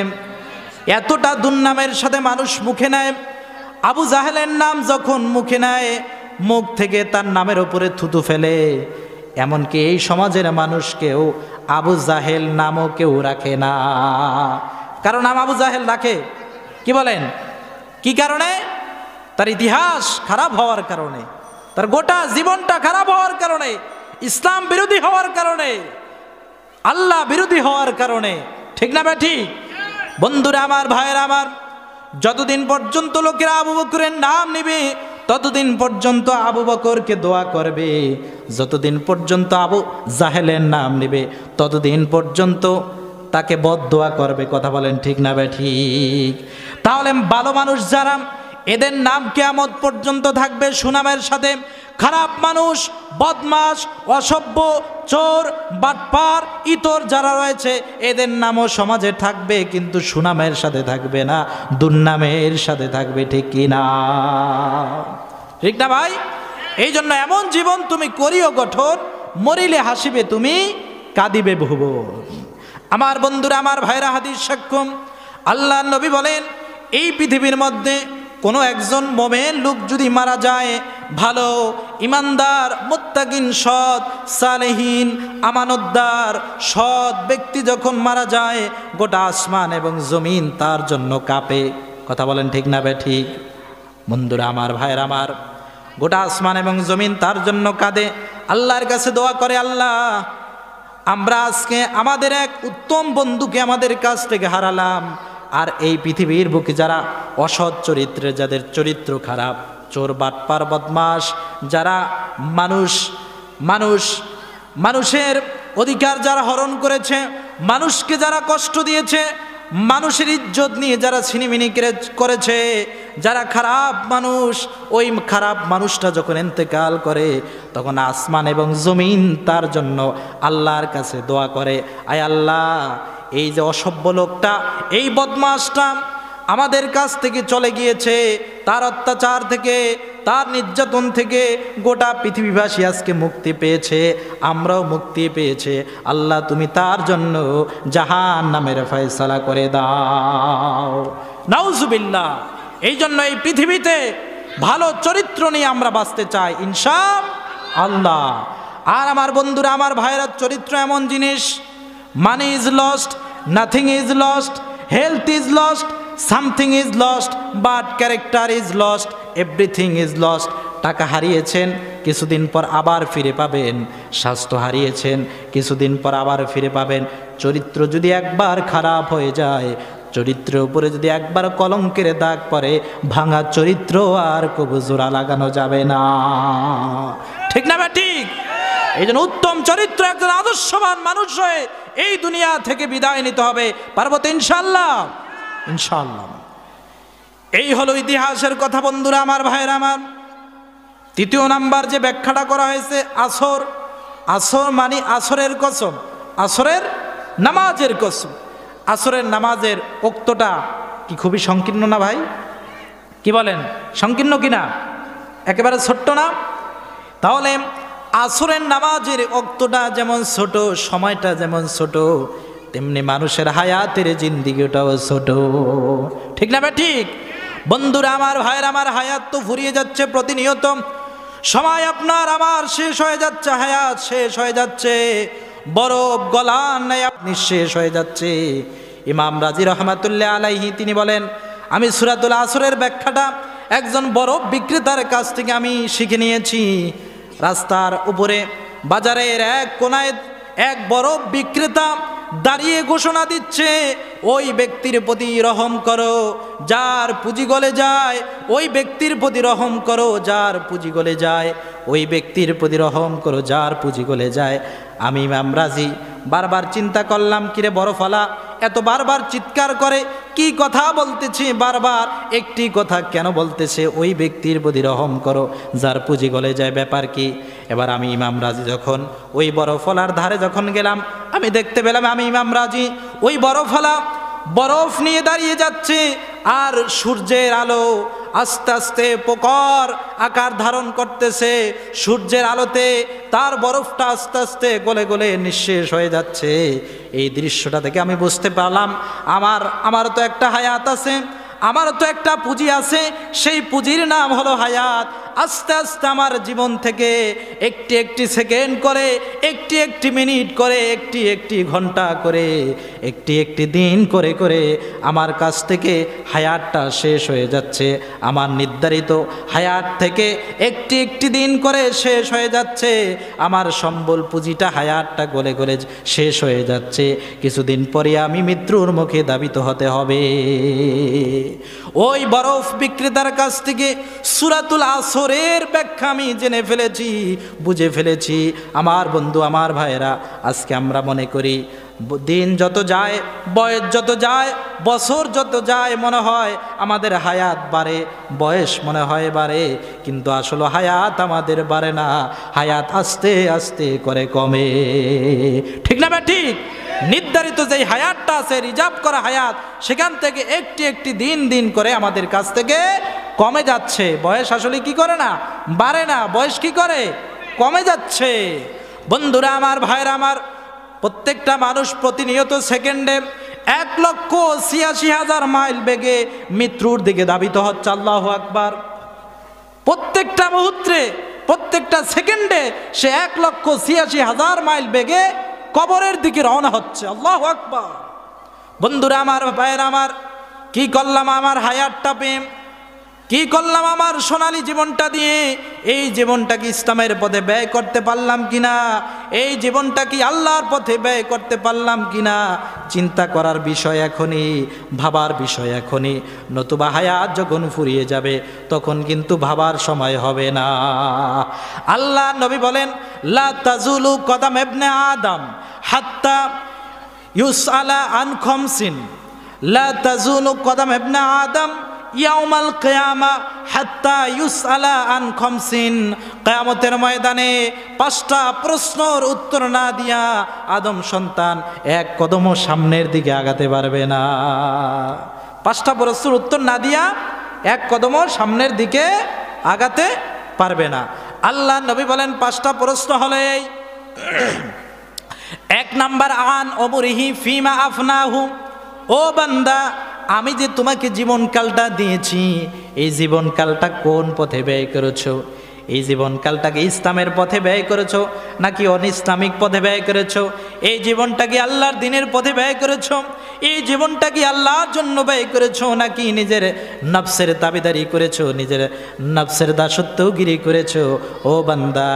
এতটা দুর্নামের সাথে মানুষ মুখে নেয়। আবু জাহেলের নাম যখন মুখে নেয়, মুখ থেকে তার নামের উপরে থুতু ফেলে। এমনকি এই সমাজের মানুষকেও আবু জাহেল নামও কেউ রাখে না। কারণ নাম আবু জাহেল রাখে কি বলেন? কি কারণে? তার ইতিহাস খারাপ হওয়ার কারণে, তার গোটা জীবনটা খারাপ হওয়ার কারণে, ইসলাম বিরোধী হওয়ার কারণে, আল্লাহ বিরোধী হওয়ার কারণে, ঠিক না বেঠি? বন্ধুরা আমার, ভাইয়েরা আমার, যতদিন পর্যন্ত লোকেরা আবু বকরের নাম নেবে ততদিন পর্যন্ত আবু বকরকে দোয়া করবে, যতদিন পর্যন্ত আবু জাহেলের নাম নেবে ততদিন পর্যন্ত তাকে বদদোয়া করবে। কথা বলেন ঠিক না ঠিক? তাহলে ভালো মানুষ যারা, এদের নাম কিয়ামত পর্যন্ত থাকবে সুনামের সাথে। খারাপ মানুষ, বদমাশ, অসভ্য, চোর, বাটপার, ইতর যারা রয়েছে এদের নামও সমাজে থাকবে, কিন্তু সুনামের সাথে থাকবে না, দুর্নামের সাথে থাকবে, ঠিক কি না? ঠিক না ভাই? এই জন্য এমন জীবন তুমি করিও গঠন, মরিলে হাসিবে তুমি, কাঁদিবে ভুবন। আমার বন্ধুরা, আমার ভাইরা, হাদিস সাক্ষ্য, আল্লাহ নবী বলেন এই পৃথিবীর মধ্যে কোনো একজন মোমেন লোক যদি মারা যায়, ভালো ইমানদার, মুত্তাকিন, সৎ, সালেহীন, আমানতদার, সৎ ব্যক্তি যখন মারা যায়, গোটা আসমান এবং জমিন তার জন্য কাঁপে। কথা বলেন ঠিক না ঠিক? বন্ধুরা আমার, ভাইয়ের আমার, গোটা আসমান এবং জমিন তার জন্য কাঁদে, আল্লাহর কাছে দোয়া করে, আল্লাহ আমরা আজকে আমাদের এক উত্তম বন্ধুকে আমাদের কাছ থেকে হারালাম। আর এই পৃথিবীর বুকে যারা অসৎ চরিত্রের, যাদের চরিত্র খারাপ, চোর, বাটপার, বদমাস, যারা মানুষের অধিকার যারা হরণ করেছে, মানুষকে যারা কষ্ট দিয়েছে, মানুষের ইজ্জত নিয়ে যারা ছিনিমিনি করেছে, যারা খারাপ মানুষ, ওই খারাপ মানুষটা যখন ইন্তেকাল করে তখন আসমান এবং জমিন তার জন্য আল্লাহর কাছে দোয়া করে, আয় আল্লাহ, এই যে অসভ্য লোকটা, এই বদমাশটা আমাদের কাছ থেকে চলে গিয়েছে, তার অত্যাচার থেকে, তার নির্যাতন থেকে গোটা পৃথিবীবাসী আজকে মুক্তি পেয়েছে, আমরাও মুক্তি পেয়েছে। আল্লাহ তুমি তার জন্য জাহান্নামের ফয়সালা করে দাও। নাউজুবিল্লাহ। এই জন্য এই পৃথিবীতে ভালো চরিত্র নিয়ে আমরা বাঁচতে চাই ইনশাআল্লাহ। আর আমার বন্ধুরা, আমার ভাইরা, চরিত্র এমন জিনিস, money is lost, nothing is lost, health is lost, something is lost, but character is lost, everything is lost. টাকা হারিয়েছেন, কিছুদিন পর আবার ফিরে পাবেন। স্বাস্থ্য হারিয়েছেন, কিছুদিন পর আবার ফিরে পাবেন। চরিত্র যদি একবার খারাপ হয়ে যায়, চরিত্রের উপরে যদি একবার কলঙ্কের দাগ পড়ে, ভাঙা চরিত্র আর কবু জোড়া লাগানো যাবে না, ঠিক না ভাই? ঠিক। এই জন্য উত্তম চরিত্র, একজন আদর্শবান মানুষ হয়ে এই দুনিয়া থেকে বিদায় নিতে হবে। পারবো তো ইনশাআল্লাহ? ইনশাআল্লাহ। এই হলো ইতিহাসের কথা। বন্ধুরা আমার, ভাইয়েরা আমার, তৃতীয় নাম্বার যে ব্যাখ্যাটা করা হয়েছে, আসর। আসর মানে আসরের কসম, আসরের নামাজের কসম। আসরের নামাজের ওক্তটা কি খুবই সংকীর্ণ না ভাই? কি বলেন, সংকীর্ণ কিনা? একেবারে ছোট্ট না? তাহলে আসরের নামাজের ওক্তটা যেমন ছোট, সময়টা যেমন ছোট, তেমনি মানুষের হায়াতের জিন্দিগিটাও ছোট, ঠিক না ভাই? ঠিক। বন্ধুরা আমার, ভাইয়ের আমার, হায়াত তো ফুরিয়ে যাচ্ছে প্রতিনিয়ত। সময় আপনার আমার শেষ হয়ে যাচ্ছে, হায়াত শেষ হয়ে যাচ্ছে। বরফ গলার ন্যায় নিঃশেষ হয়ে যাচ্ছে। ইমাম রাজি রহমাতুল্লাহ আলাইহি তিনি বলেন, আমি সূরাতুল আসরের ব্যাখ্যাটা একজন বরফ বিক্রেতার কাছ থেকে আমি শিখে নিয়েছি। রাস্তার উপরে বাজারের এক কোনায় এক বরফ বিক্রেতা দাঁড়িয়ে ঘোষণা দিচ্ছে, ওই ব্যক্তির প্রতি রহম করো যার পুঁজি গলে যায়, ওই ব্যক্তির প্রতি রহম করো যার পুঁজি গলে যায়, ওই ব্যক্তির প্রতি রহম করো যার পুঁজি গলে যায়। আমি ইমাম রাজি বারবার চিন্তা করলাম, কিরে বরফওয়ালা এত বারবার চিৎকার করে কি কথা বলতেছে, বারবার একটি কথা কেন বলতেছে, ওই ব্যক্তির প্রতি রহম করো যার পুঁজি গলে যায়, ব্যাপার কি? এবার আমি ইমাম রাজি যখন ওই বরফওয়ালার ধারে যখন গেলাম, আমি দেখতে পেলাম আমি ইমাম রাজি ওই বরফওয়ালা বরফ নিয়ে দাঁড়িয়ে যাচ্ছে, আর সূর্যের আলো আস্তে আস্তে প্রখর আকার ধারণ করতেছে। সূর্যের আলোতে তার বরফটা আস্তে আস্তে গলে গলে নিঃশেষ হয়ে যাচ্ছে। এই দৃশ্যটা থেকে আমি বুঝতে পারলাম আমার তো একটা হায়াত আছে, আমার তো একটা পুঁজি আছে, সেই পুঁজির নাম হলো হায়াত। আস্তে আস্তে আমার জীবন থেকে একটি একটি সেকেন্ড করে, একটি একটি মিনিট করে, একটি একটি ঘন্টা করে, একটি একটি দিন করে করে আমার কাছ থেকে হায়াতটা শেষ হয়ে যাচ্ছে। আমার নির্ধারিত হায়াত থেকে একটি একটি দিন করে শেষ হয়ে যাচ্ছে। আমার সম্বল পুঁজিটা হায়াতটা গলে গলে শেষ হয়ে যাচ্ছে। কিছুদিন পরে আমি মৃত্যুর মুখে ধাবিত হতে হবে। ওই বরফ বিক্রেতার কাছ থেকে সূরাতুল আসরের ব্যাখ্যা আমি জেনে ফেলেছি, বুঝে ফেলেছি। আমার বন্ধু, আমার ভাইয়েরা, আজকে আমরা মনে করি দিন যত যায়, বয়স যত যায়, বছর যত যায়, মনে হয় আমাদের হায়াত বাড়ে, বয়স মনে হয় বাড়ে, কিন্তু আসলে হায়াত আমাদের বাড়ে না, হায়াত আস্তে আস্তে করে কমে। ঠিক না? ঠিক। নির্ধারিত যেই হায়াতটা আছে, রিজার্ভ করা হায়াত, সেখান থেকে একটি একটি দিন দিন করে আমাদের কাছ থেকে কমে যাচ্ছে। বয়স আসলে কি করে না, বাড়ে না, বয়স কি করে, কমে যাচ্ছে। বন্ধুরা আমার, ভাইরা আমার, প্রত্যেকটা মানুষ প্রতিনিয়ত সেকেন্ডে 1,86,000 মাইল বেগে মৃত্যুর দিকে ধাবিত হচ্ছে। আল্লাহু আকবার। প্রত্যেকটা মুহূর্তে, প্রত্যেকটা সেকেন্ডে সে 1,86,000 মাইল বেগে কবরের দিকে রওনা হচ্ছে। আল্লাহু আকবার। বন্ধুরা আমার, ভাইয়েরা আমার, কি করলাম আমার হায়াতটা পেয়ে, কি করলাম আমার সোনালী জীবনটা দিয়ে? এই জীবনটা কি ইসলামের পথে ব্যয় করতে পারলাম কিনা? এই জীবনটা কি আল্লাহর পথে ব্যয় করতে পারলাম কিনা? চিন্তা করার বিষয় এখনই, ভাবার বিষয় এখনই, নতুবা হায়াত যখন ফুরিয়ে যাবে তখন কিন্তু ভাবার সময় হবে না। আল্লাহ নবী বলেন, লা তাজুলু কদাম ইবনে আদম হাত্তা ইউসআলা আন খামসিন, লা তাজুলু কদাম ইবনে আদম ইয়াউমাল কিয়ামা হাত্তা ইউসআলা আন খামসিন। কিয়ামতের ময়দানে 5টা প্রশ্নের উত্তর না দিয়া আদম সন্তান এক কদমও সামনের দিকে আগাতে পারবে না। 5টা প্রশ্নের উত্তর না দিয়া এক কদমও সামনের দিকে আগাতে পারবে না। আল্লাহ নবী বলেন 5টা প্রশ্ন হলো এই। 1 নাম্বার, আন ওমরিহি ফিমা আফনাহু। ও বান্দা, আমি যে তোমাকে জীবনকালটা দিয়েছি, এই জীবনকালটা কোন পথে ব্যয় করেছো? এই জীবনকালটাকে ইসলামের পথে ব্যয় করেছো নাকি অনিসলামিক পথে ব্যয় করেছো? এই জীবনটা কি আল্লাহর দ্বীনের পথে ব্যয় করেছো? এই জীবনটা কি আল্লাহর জন্য ব্যয় করেছো নাকি নিজের নফসের দাবিদারি করেছো, নিজের নফসের দাসত্বগিরি করেছো? ও বান্দা,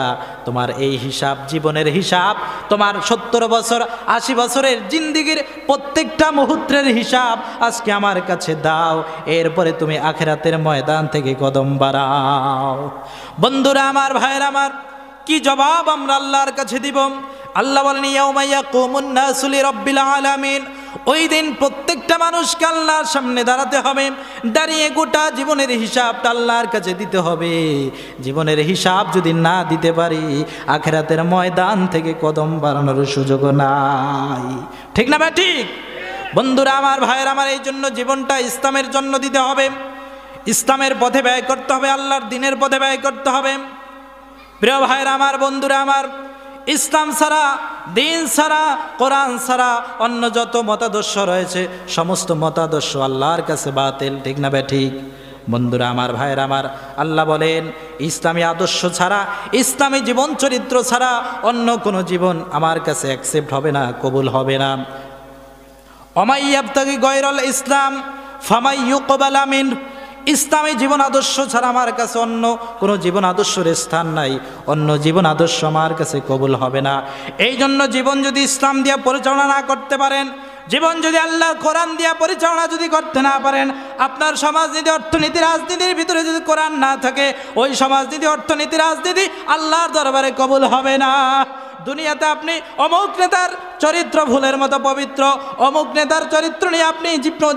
তোমার এই হিসাব, জীবনের হিসাব, তোমার 70 বছর 80 বছরের জিন্দিগির প্রত্যেকটা মুহূর্তের হিসাব আজকে আমার কাছে দাও, এরপরে তুমি আখিরাতের ময়দান থেকে কদম বাড়াও। বন্ধুরা আমার, ভাইয়েরা আমার, কি জবাব আমরা আল্লাহর কাছে দিব? আল্লাহ বলেন, ইয়াউমা ইয়াকুমুন নাসু লিরাব্বিল আলামিন। ওই দিন প্রত্যেকটা মানুষকে আল্লাহর সামনে দাঁড়াতে হবে, দাঁড়িয়ে গোটা জীবনের হিসাবটা আল্লাহর কাছে দিতে হবে। জীবনের হিসাব যদি না দিতে পারি, আখিরাতের ময়দান থেকে কদম বাড়ানোর সুযোগ নাই। ঠিক না ভাই? ঠিক। বন্ধুরা আমার, ভাইয়ের আমার, এই জন্য জীবনটা ইসলামের জন্য দিতে হবে, ইসলামের পথে ব্যয় করতে হবে, আল্লাহর দ্বীনের পথে ব্যয় করতে হবে। প্রিয় ভাইয়েরা আমার, বন্ধুরা আমার, ইসলাম ছাড়া, দিন ছাড়া, কোরআন ছাড়া অন্য যত মতাদর্শ রয়েছে সমস্ত মতাদর্শ আল্লাহর কাছে বাতিল। ঠিক না ভাই? ঠিক। বন্ধুরা আমার, ভাইয়ের আমার, আল্লাহ বলেন ইসলামী আদর্শ ছাড়া, ইসলামী জীবন চরিত্র ছাড়া অন্য কোনো জীবন আমার কাছে অ্যাকসেপ্ট হবে না, কবুল হবে না। ওমাই ইয়াবতাগি গায়রাল ইসলাম ফামাই ইউকবালা মিন, ইসলামী জীবন আদর্শ ছাড়া আমার কাছে অন্য কোনো জীবন আদর্শের স্থান নাই, অন্য জীবন আদর্শ আমার কাছে কবুল হবে না। এই জন্য জীবন যদি ইসলাম দিয়ে পরিচালনা না করতে পারেন, জীবন যদি আল্লাহর কোরআন দিয়ে পরিচালনা যদি করতে না পারেন, আপনার সমাজনীতি, অর্থনীতি, রাজনীতির ভিতরে যদি কোরআন না থাকে, ওই সমাজনীতি, অর্থনীতি, রাজনীতি আল্লাহর দরবারে কবুল হবে না। দুনিয়াতে আপনি অমুক নেতার চরিত্র ভুলের মতো পবিত্র, অমুক নেতার চরিত্র নিয়ে আপনি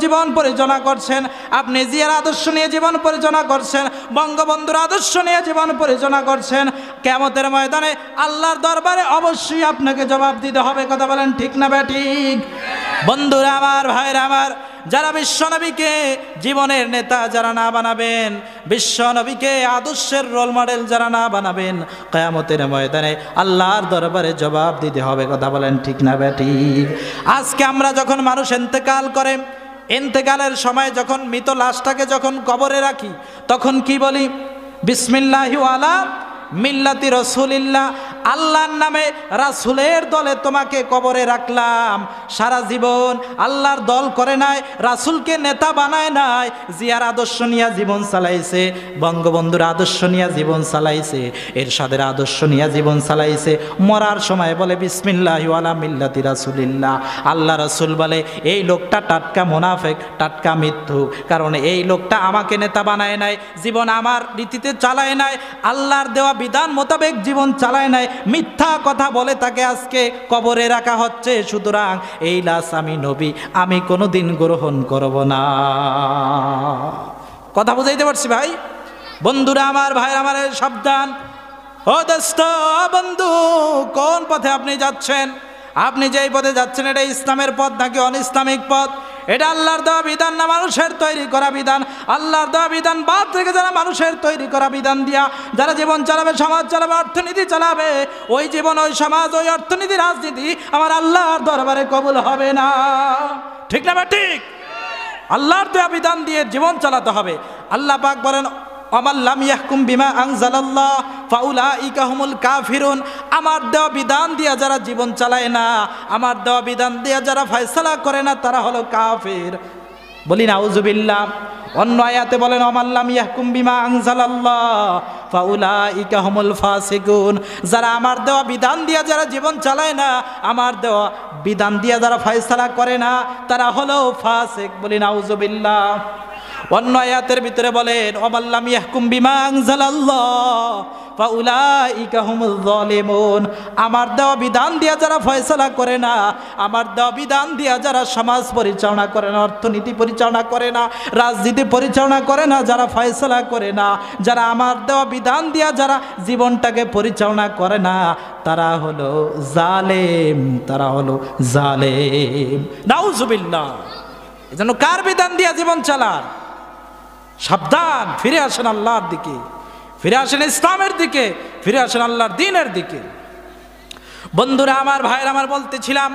জীবন পরিচালনা করছেন, আপনি জিয়ার আদর্শ নিয়ে জীবন পরিচালনা করছেন, বঙ্গবন্ধুর আদর্শ নিয়ে জীবন পরিচালনা করছেন, কিয়ামতের ময়দানে আল্লাহর দরবারে অবশ্যই আপনাকে জবাব দিতে হবে। কথা বলেন ঠিক না ব্যাঠিক? বন্ধুরা আমার, ভাইরা আমার, যারা বিশ্বনবীকে জীবনের নেতা যারা না বানাবেন, বিশ্বনবীকে আদর্শের রোল মডেল যারা না বানাবেন, কিয়ামতের ময়দানে আল্লাহর দরবারে জবাব দিতে হবে। কথা বলেন ঠিক না ব্যাঠিক? আজকে আমরা যখন মানুষ ইন্তেকাল করে, ইন্তেকালের সময় যখন মৃত লাশটাকে যখন কবরে রাখি, তখন কি বলি? বিসমিল্লাহি ওয়ালা মিল্লাতি রসুলিল্লাহ, আল্লাহর নামে রাসূলের দলে তোমাকে কবরে রাখলাম। সারা জীবন আল্লাহর দল করে নাই, রাসূলকে নেতা বানায় নাই, জিয়ার আদর্শ নিয়ে জীবন চালাইছে, বঙ্গবন্ধুর আদর্শ নিয়ে জীবন চালাইছে, এরশাদের আদর্শ নিয়ে জীবন চালাইছে। মরার সময় বলে বিসমিল্লাহি ওয়ালা মিল্লাতি রাসূলিল্লাহ। আল্লাহ রাসূল বলে এই লোকটা টাটকা মুনাফিক, টাটকা মিথ্যু, কারণ এই লোকটা আমাকে নেতা বানায় নাই, জীবন আমার রীতিতে চালায় নাই, আল্লাহর দেওয়া বিধান মোতাবেক জীবন চালায় নাই, মিথ্যা কথা বলে তাকে আজকে কবরে রাখা হচ্ছে। সুতরাং এই লাশ আমি নবী, আমি কোনোদিন গ্রহণ করব না। কথা বুঝাইতে পারছি ভাই? বন্ধুরা আমার, ভাইরা আমার, সাবধান। ও দোস্ত, বন্ধু, কোন পথে আপনি যাচ্ছেন? আপনি যেই পথে যাচ্ছেন, এটা ইসলামের পথ নাকি অনইসলামিক পথ? এটা আল্লাহর দেওয়া বিধান না মানুষের তৈরি করা বিধান? আল্লাহর দেওয়া বিধান বাদ থেকে যারা মানুষের তৈরি করা বিধান দিয়া যারা জীবন চালাবে, সমাজ চালাবে, অর্থনীতি চালাবে, ওই জীবন, ওই সমাজ, ওই অর্থনীতি, রাজনীতি আমার আল্লাহর দরবারে কবুল হবে না। ঠিক না বা ঠিক? আল্লাহর দেওয়া বিধান দিয়ে জীবন চালাতে হবে। আল্লাহ পাক বলেন ওয়ামান লাম ইয়াহকুম বিমা আনজালাল্লাহ ফাউলাইকা হুমুল কাফিরুন। আমার দেওয়া বিধান দিয়া যারা জীবন চালায় না, আমার দেওয়া বিধান দিয়া যারা ফয়সালা করে না, তারা হলো কাফির। বলি নাউজুবিল্লাহ। অন্য আয়াতে বলেন ওয়ামান লাম ইয়াহকুম বিমা আনজালাল্লাহ ফাউলাইকা হুমুল ফাসিকুন। যারা আমার দেওয়া বিধান দিয়া যারা জীবন চালায় না, আমার দেওয়া বিধান দিয়া যারা ফয়সালা করে না, তারা হলো ফাসিক। বলি নাউজুবিল্লাহ। অন্য আয়াতের ভিতরে বলেন ওয়ামান লাম ইয়াহকুম বিমা আনজালাল্লাহ ফাউলাইকা হুমুজ যালিমুন। আমার দেওয়া বিধান দিয়া যারা ফয়সালা করে না, আমার দেওয়া বিধান দিয়া যারা সমাজ পরিচালনা করে না, অর্থনীতি পরিচালনা করে না, রাজনীতি পরিচালনা করে না, যারা ফয়সালা করে না, যারা আমার দেওয়া বিধান দিয়া যারা জীবনটাকে পরিচালনা করে না, তারা হলো জালেম, তারা হলো জালেম। নাউজুবিল্লাহ। এজন্য কার বিধান দিয়া জীবন চালান? সাবধান, ফিরে আসেন আল্লাহর দিকে, ফিরে আসেন ইসলামের দিকে, ফিরে আসেন আল্লাহর দ্বীনের দিকে। বন্ধুরা আমার, ভাইয়ের আমার, বলতেছিলাম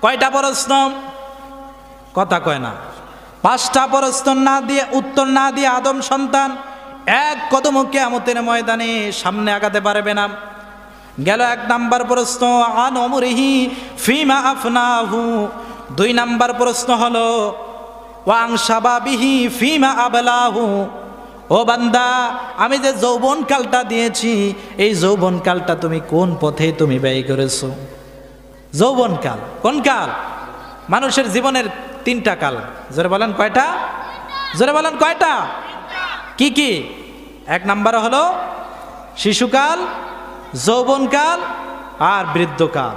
কয়টা প্রশ্ন? কথা কয় না। 5টা প্রশ্ন না দিয়ে, উত্তর না দিয়ে আদম সন্তান এক কদমও কিয়ামতের ময়দানে সামনে আগাতে পারবে না। গেল 1 নাম্বার প্রশ্ন, আন উমরিহি ফিমা আফনাহু। 2 নাম্বার প্রশ্ন হলো ওয়াং শাবাবিহি ফিমা আবলাহু। ও বান্দা, আমি যে যৌবনকালটা দিয়েছি, এই যৌবনকালটা তুমি কোন পথে তুমি ব্যয় করেছো? যৌবনকাল কোন কাল? মানুষের জীবনের 3টা কাল। জোরে বলেন কয়টা? জোরে বলেন কয়টা? কি কি? 1 নাম্বার হলো শিশুকাল, যৌবনকাল আর বৃদ্ধকাল।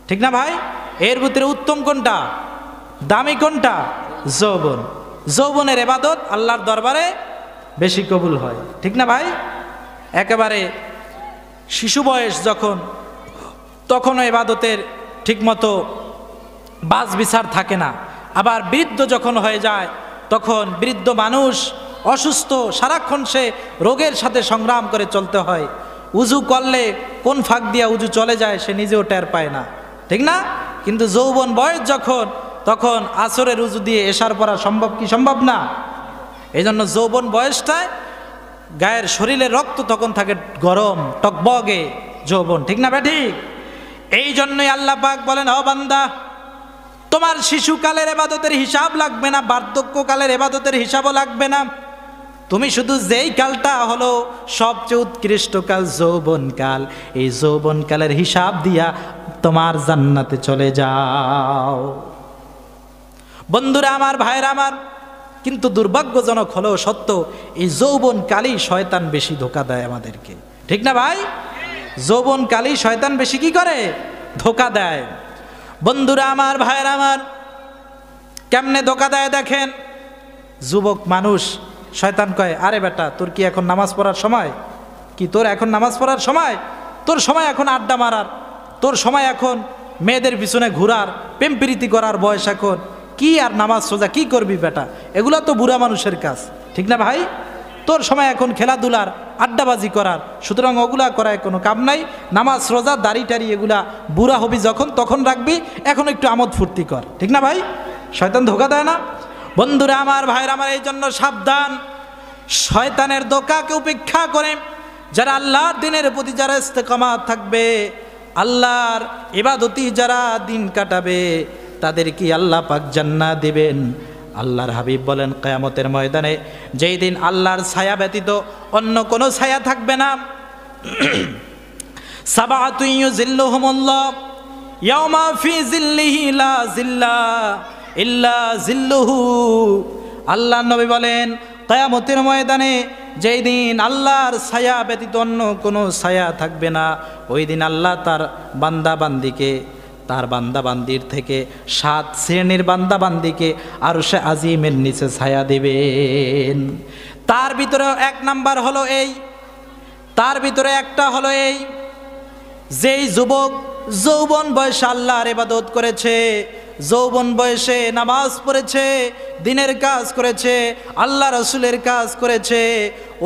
ঠিক না ভাই? এর ভিতরে উত্তম কোনটা, দামি কোনটা? যৌবন। যৌবনের ইবাদত আল্লাহর দরবারে বেশি কবুল হয়। ঠিক না ভাই? একেবারে শিশু বয়স যখন, তখনও ইবাদতের ঠিকমতো বাজ বিচার থাকে না। আবার বৃদ্ধ যখন হয়ে যায়, তখন বৃদ্ধ মানুষ অসুস্থ, সারাক্ষণ সে রোগের সাথে সংগ্রাম করে চলতে হয়। উজু করলে কোন ফাঁক দিয়া উজু চলে যায় সে নিজেও টের পায় না। ঠিক না? কিন্তু যৌবন বয়স যখন, তখন আসরের উজু দিয়ে এশার পড়া সম্ভব কি সম্ভব না? এই জন্য যৌবন বয়সটায় গায়ের শরীরের রক্ত তখন থাকে গরম টকবগে যৌবন, ঠিক না ঠিক? এই জন্যই আল্লাহ পাক বলেন, ও বান্দা, তোমার শিশুকালের ইবাদতের হিসাব লাগবে না, বার্ধক্যকালের ইবাদতের হিসাবও লাগবে না। তুমি শুধু যেই কালটা হলো সবচেয়ে উৎকৃষ্ট কাল যৌবনকাল, এই যৌবনকালের হিসাব দিয়া তোমার জান্নাতে চলে যাও। বন্ধুরা আমার, ভাইরা আমার, কিন্তু দুর্ভাগ্যজনক হলেও সত্য, এই যৌবনকালই শয়তান বেশি ধোঁকা দেয় আমাদেরকে, ঠিক না ভাই? যৌবনকালই শয়তান বেশি কি করে? ধোঁকা দেয়। বন্ধুরা আমার, ভাইরা আমার, কেমনে ধোঁকা দেয় দেখেন। যুবক মানুষ, শয়তান কয়, আরে বেটা, তোর কি এখন নামাজ পড়ার সময়? কি তোর এখন নামাজ পড়ার সময়? তোর সময় এখন আড্ডা মারার, তোর সময় এখন মেয়েদের পিছনে ঘোরার, প্রেম প্রীতি করার বয়স এখন। কি আর নামাজ রোজা কি করবি বেটা? এগুলো তো বুড়া মানুষের কাজ, ঠিক না ভাই? তোর সময় এখন খেলাধুলার, আড্ডাবাজি করার, সুতরাং ওগুলা করায় কোনো কাম নাই। নামাজ রোজা দাড়ি টাড়ি এগুলা বুড়া হবি যখন তখন রাখবি, এখন একটু আমোদ ফুর্তি কর, ঠিক না ভাই? শয়তান ধোঁকা দেয় না? বন্ধুরা আমার, ভাইরা আমার, এই জন্য সাবধান। শয়তানের ধোঁকাকে উপেক্ষা করে যারা আল্লাহর দিনের প্রতি যারা ইস্তেকামাত থাকবে, আল্লাহর ইবাদতি যারা দিন কাটাবে, তাদের কি আল্লাহ পাক জান্নাত দিবেন। আল্লাহর হাবিব বলেন, কিয়ামতের ময়দানে যেই দিন আল্লাহর ছায়া ব্যতীত অন্য কোনো ছায়া থাকবে না, সাবাতুন ইউযিল্লুহুমুল্লাহ ইয়াওমা ফি জিল্লিহি লা জিল্লা ইল্লা জিল্লুহু। আল্লাহর নবী বলেন, কিয়ামতের ময়দানে যেই দিন আল্লাহর ছায়া ব্যতীত অন্য কোনো ছায়া থাকবে না, ওই দিন আল্লাহ তার বান্দাবান্দিকে, তার বান্দাবান্দির থেকে 7 শ্রেণীর বান্দাবান্দিকে আরশে আজিমের নিচে ছায়া দিবেন। তার ভিতরে এক নাম্বার হলো এই, তার ভিতরে একটা হলো এই, যেই যুবক যৌবন বয়সে আল্লাহর ইবাদত করেছে, যৌবন বয়সে নামাজ পড়েছে, দিনের কাজ করেছে, আল্লাহ রসুলের কাজ করেছে,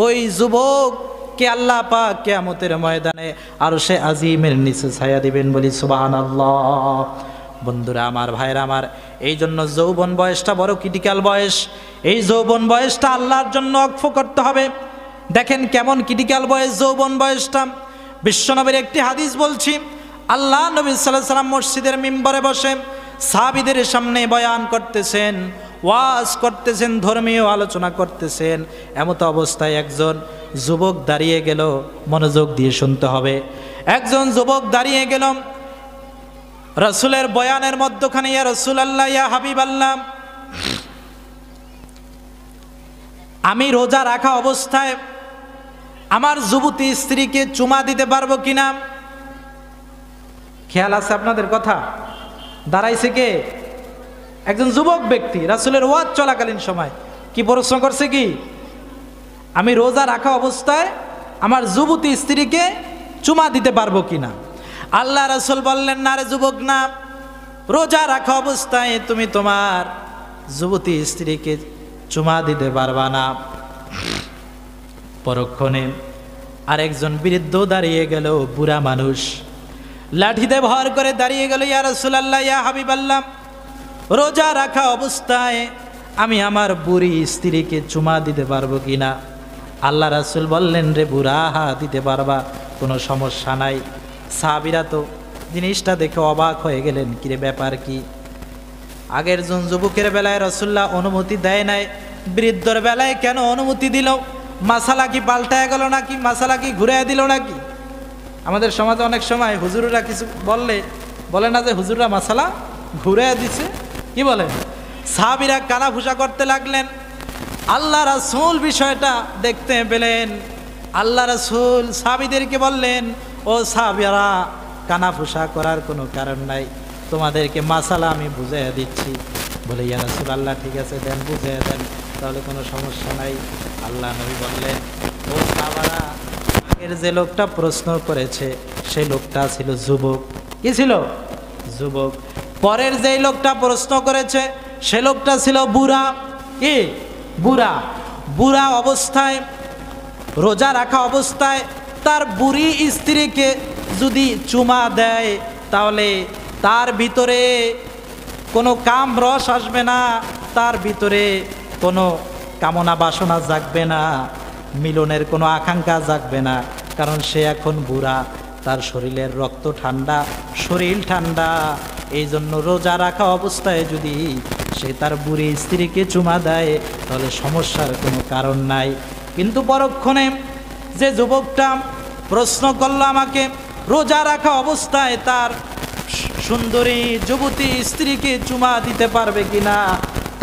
ওই যুবককে আল্লাহ পাক কিয়ামতের ময়দানে আরশে আজিমের নিচে ছায়া দিবেন, বলি সুবহানাল্লাহ। বন্ধুরা আমার, ভাইরা আমার, এই জন্য যৌবন বয়সটা বড় ক্রিটিক্যাল বয়স। এই যৌবন বয়সটা আল্লাহর জন্য ওয়াকফ করতে হবে। দেখেন কেমন ক্রিটিক্যাল বয়স যৌবন বয়সটা। বিশ্বনবীর একটি হাদিস বলছি, আল্লাহ নবী সাল্লাল্লাহু আলাইহি ওয়াসাল্লাম মসজিদের মিম্বরে বসে সাহাবীদের সামনে বয়ান করতেছেন, ওয়াজ করতেছেন, ধর্মীয় আলোচনা করতেছেন। এমত অবস্থায় একজন যুবক দাঁড়িয়ে গেল, মনোযোগ দিয়ে শুনতে হবে। একজন যুবক দাঁড়িয়ে গেল রাসূলের বয়ানের মধ্যখানে, ইয়া রাসূলুল্লাহ, ইয়া হাবিবাল্লাহ, আমি রোজা রাখা অবস্থায় আমার যুবতী স্ত্রীকে চুমা দিতে পারবো কিনা? খেয়াল আছে আপনাদের কথা? দাঁড়াইছে কে? একজন যুবক ব্যক্তি রাসূলের ওয়াজ চলাকালীন সময় কি প্রশ্ন করছে? কি, আমি রোজা রাখা অবস্থায় আমার যুবতী স্ত্রীকে চুমা দিতে পারবো কিনা? আল্লাহ রাসূল বললেন, না রে যুবক, না, রোজা রাখা অবস্থায় তুমি তোমার যুবতী স্ত্রীকে চুমা দিতে পারবা না। পরক্ষণে আরেকজন বৃদ্ধ দাঁড়িয়ে গেল, বুড়া মানুষ, লাঠিতে ভর করে দাঁড়িয়ে গেল, ইয়া রাসূলুল্লাহ, ইয়া হাবিবাল্লাহ, রোজা রাখা অবস্থায় আমি আমার বুড়ি স্ত্রীকে চুমা দিতে পারবো কিনা? আল্লাহ রাসূল বললেন, রে বুড়া, দিতে পারবা, কোনো সমস্যা নাই। সাহাবীরা তো জিনিসটা দেখে অবাক হয়ে গেলেন, কিরে ব্যাপার কি? আগের জন যুবকের বেলায় রাসূলুল্লাহ অনুমতি দেয় নাই, বৃদ্ধর বেলায় কেন অনুমতি দিল? মাসালা কি পাল্টায় গেল নাকি? মাসালা কি ঘুরাইয়া দিল নাকি? আমাদের সমাজে অনেক সময় হুজুররা কিছু বলে না যে হুজুররা মাসালা ঘুরাইয়া দিছে, কি বলে? সাহাবীরা কানাফুসা করতে লাগলেন। আল্লাহ রাসূল বিষয়টা দেখতে পেলেন। আল্লাহ রাসূল সাহাবীদেরকে বললেন, ও সাহাবীরা, কানাফুসা করার কোনো কারণ নাই, তোমাদেরকে মাসালা আমি বুঝাইয়া দিচ্ছি। বলে, ইয়া রাসূলুল্লাহ, ঠিক আছে, দেন, বুঝাইয়া দেন, তাহলে কোনো সমস্যা নাই। আল্লাহ নবী বললেন, ও সাহাবারা, আগের যে লোকটা প্রশ্ন করেছে সেই লোকটা ছিল যুবক। কি ছিল? যুবক। পরের যেই লোকটা প্রশ্ন করেছে সে লোকটা ছিল বুড়া। কি? বুড়া। বুড়া অবস্থায়, রোজা রাখা অবস্থায় তার বুড়ি স্ত্রীকে যদি চুমা দেয়, তাহলে তার ভিতরে কোনো কাম রস আসবে না, তার ভিতরে কোনো কামনা বাসনা জাগবে না, মিলনের কোনো আকাঙ্ক্ষা জাগবে না, কারণ সে এখন বুড়া, তার শরীরের রক্ত ঠান্ডা, শরীর ঠান্ডা। এই জন্য রোজা রাখা অবস্থায় যদি সে তার বুড়ি স্ত্রীকে চুমা দেয় তাহলে সমস্যার কোনো কারণ নাই। কিন্তু পরক্ষণে যে যুবকটা প্রশ্ন করলো আমাকে, রোজা রাখা অবস্থায় তার সুন্দরী যুবতী স্ত্রীকে চুমা দিতে পারবে কিনা,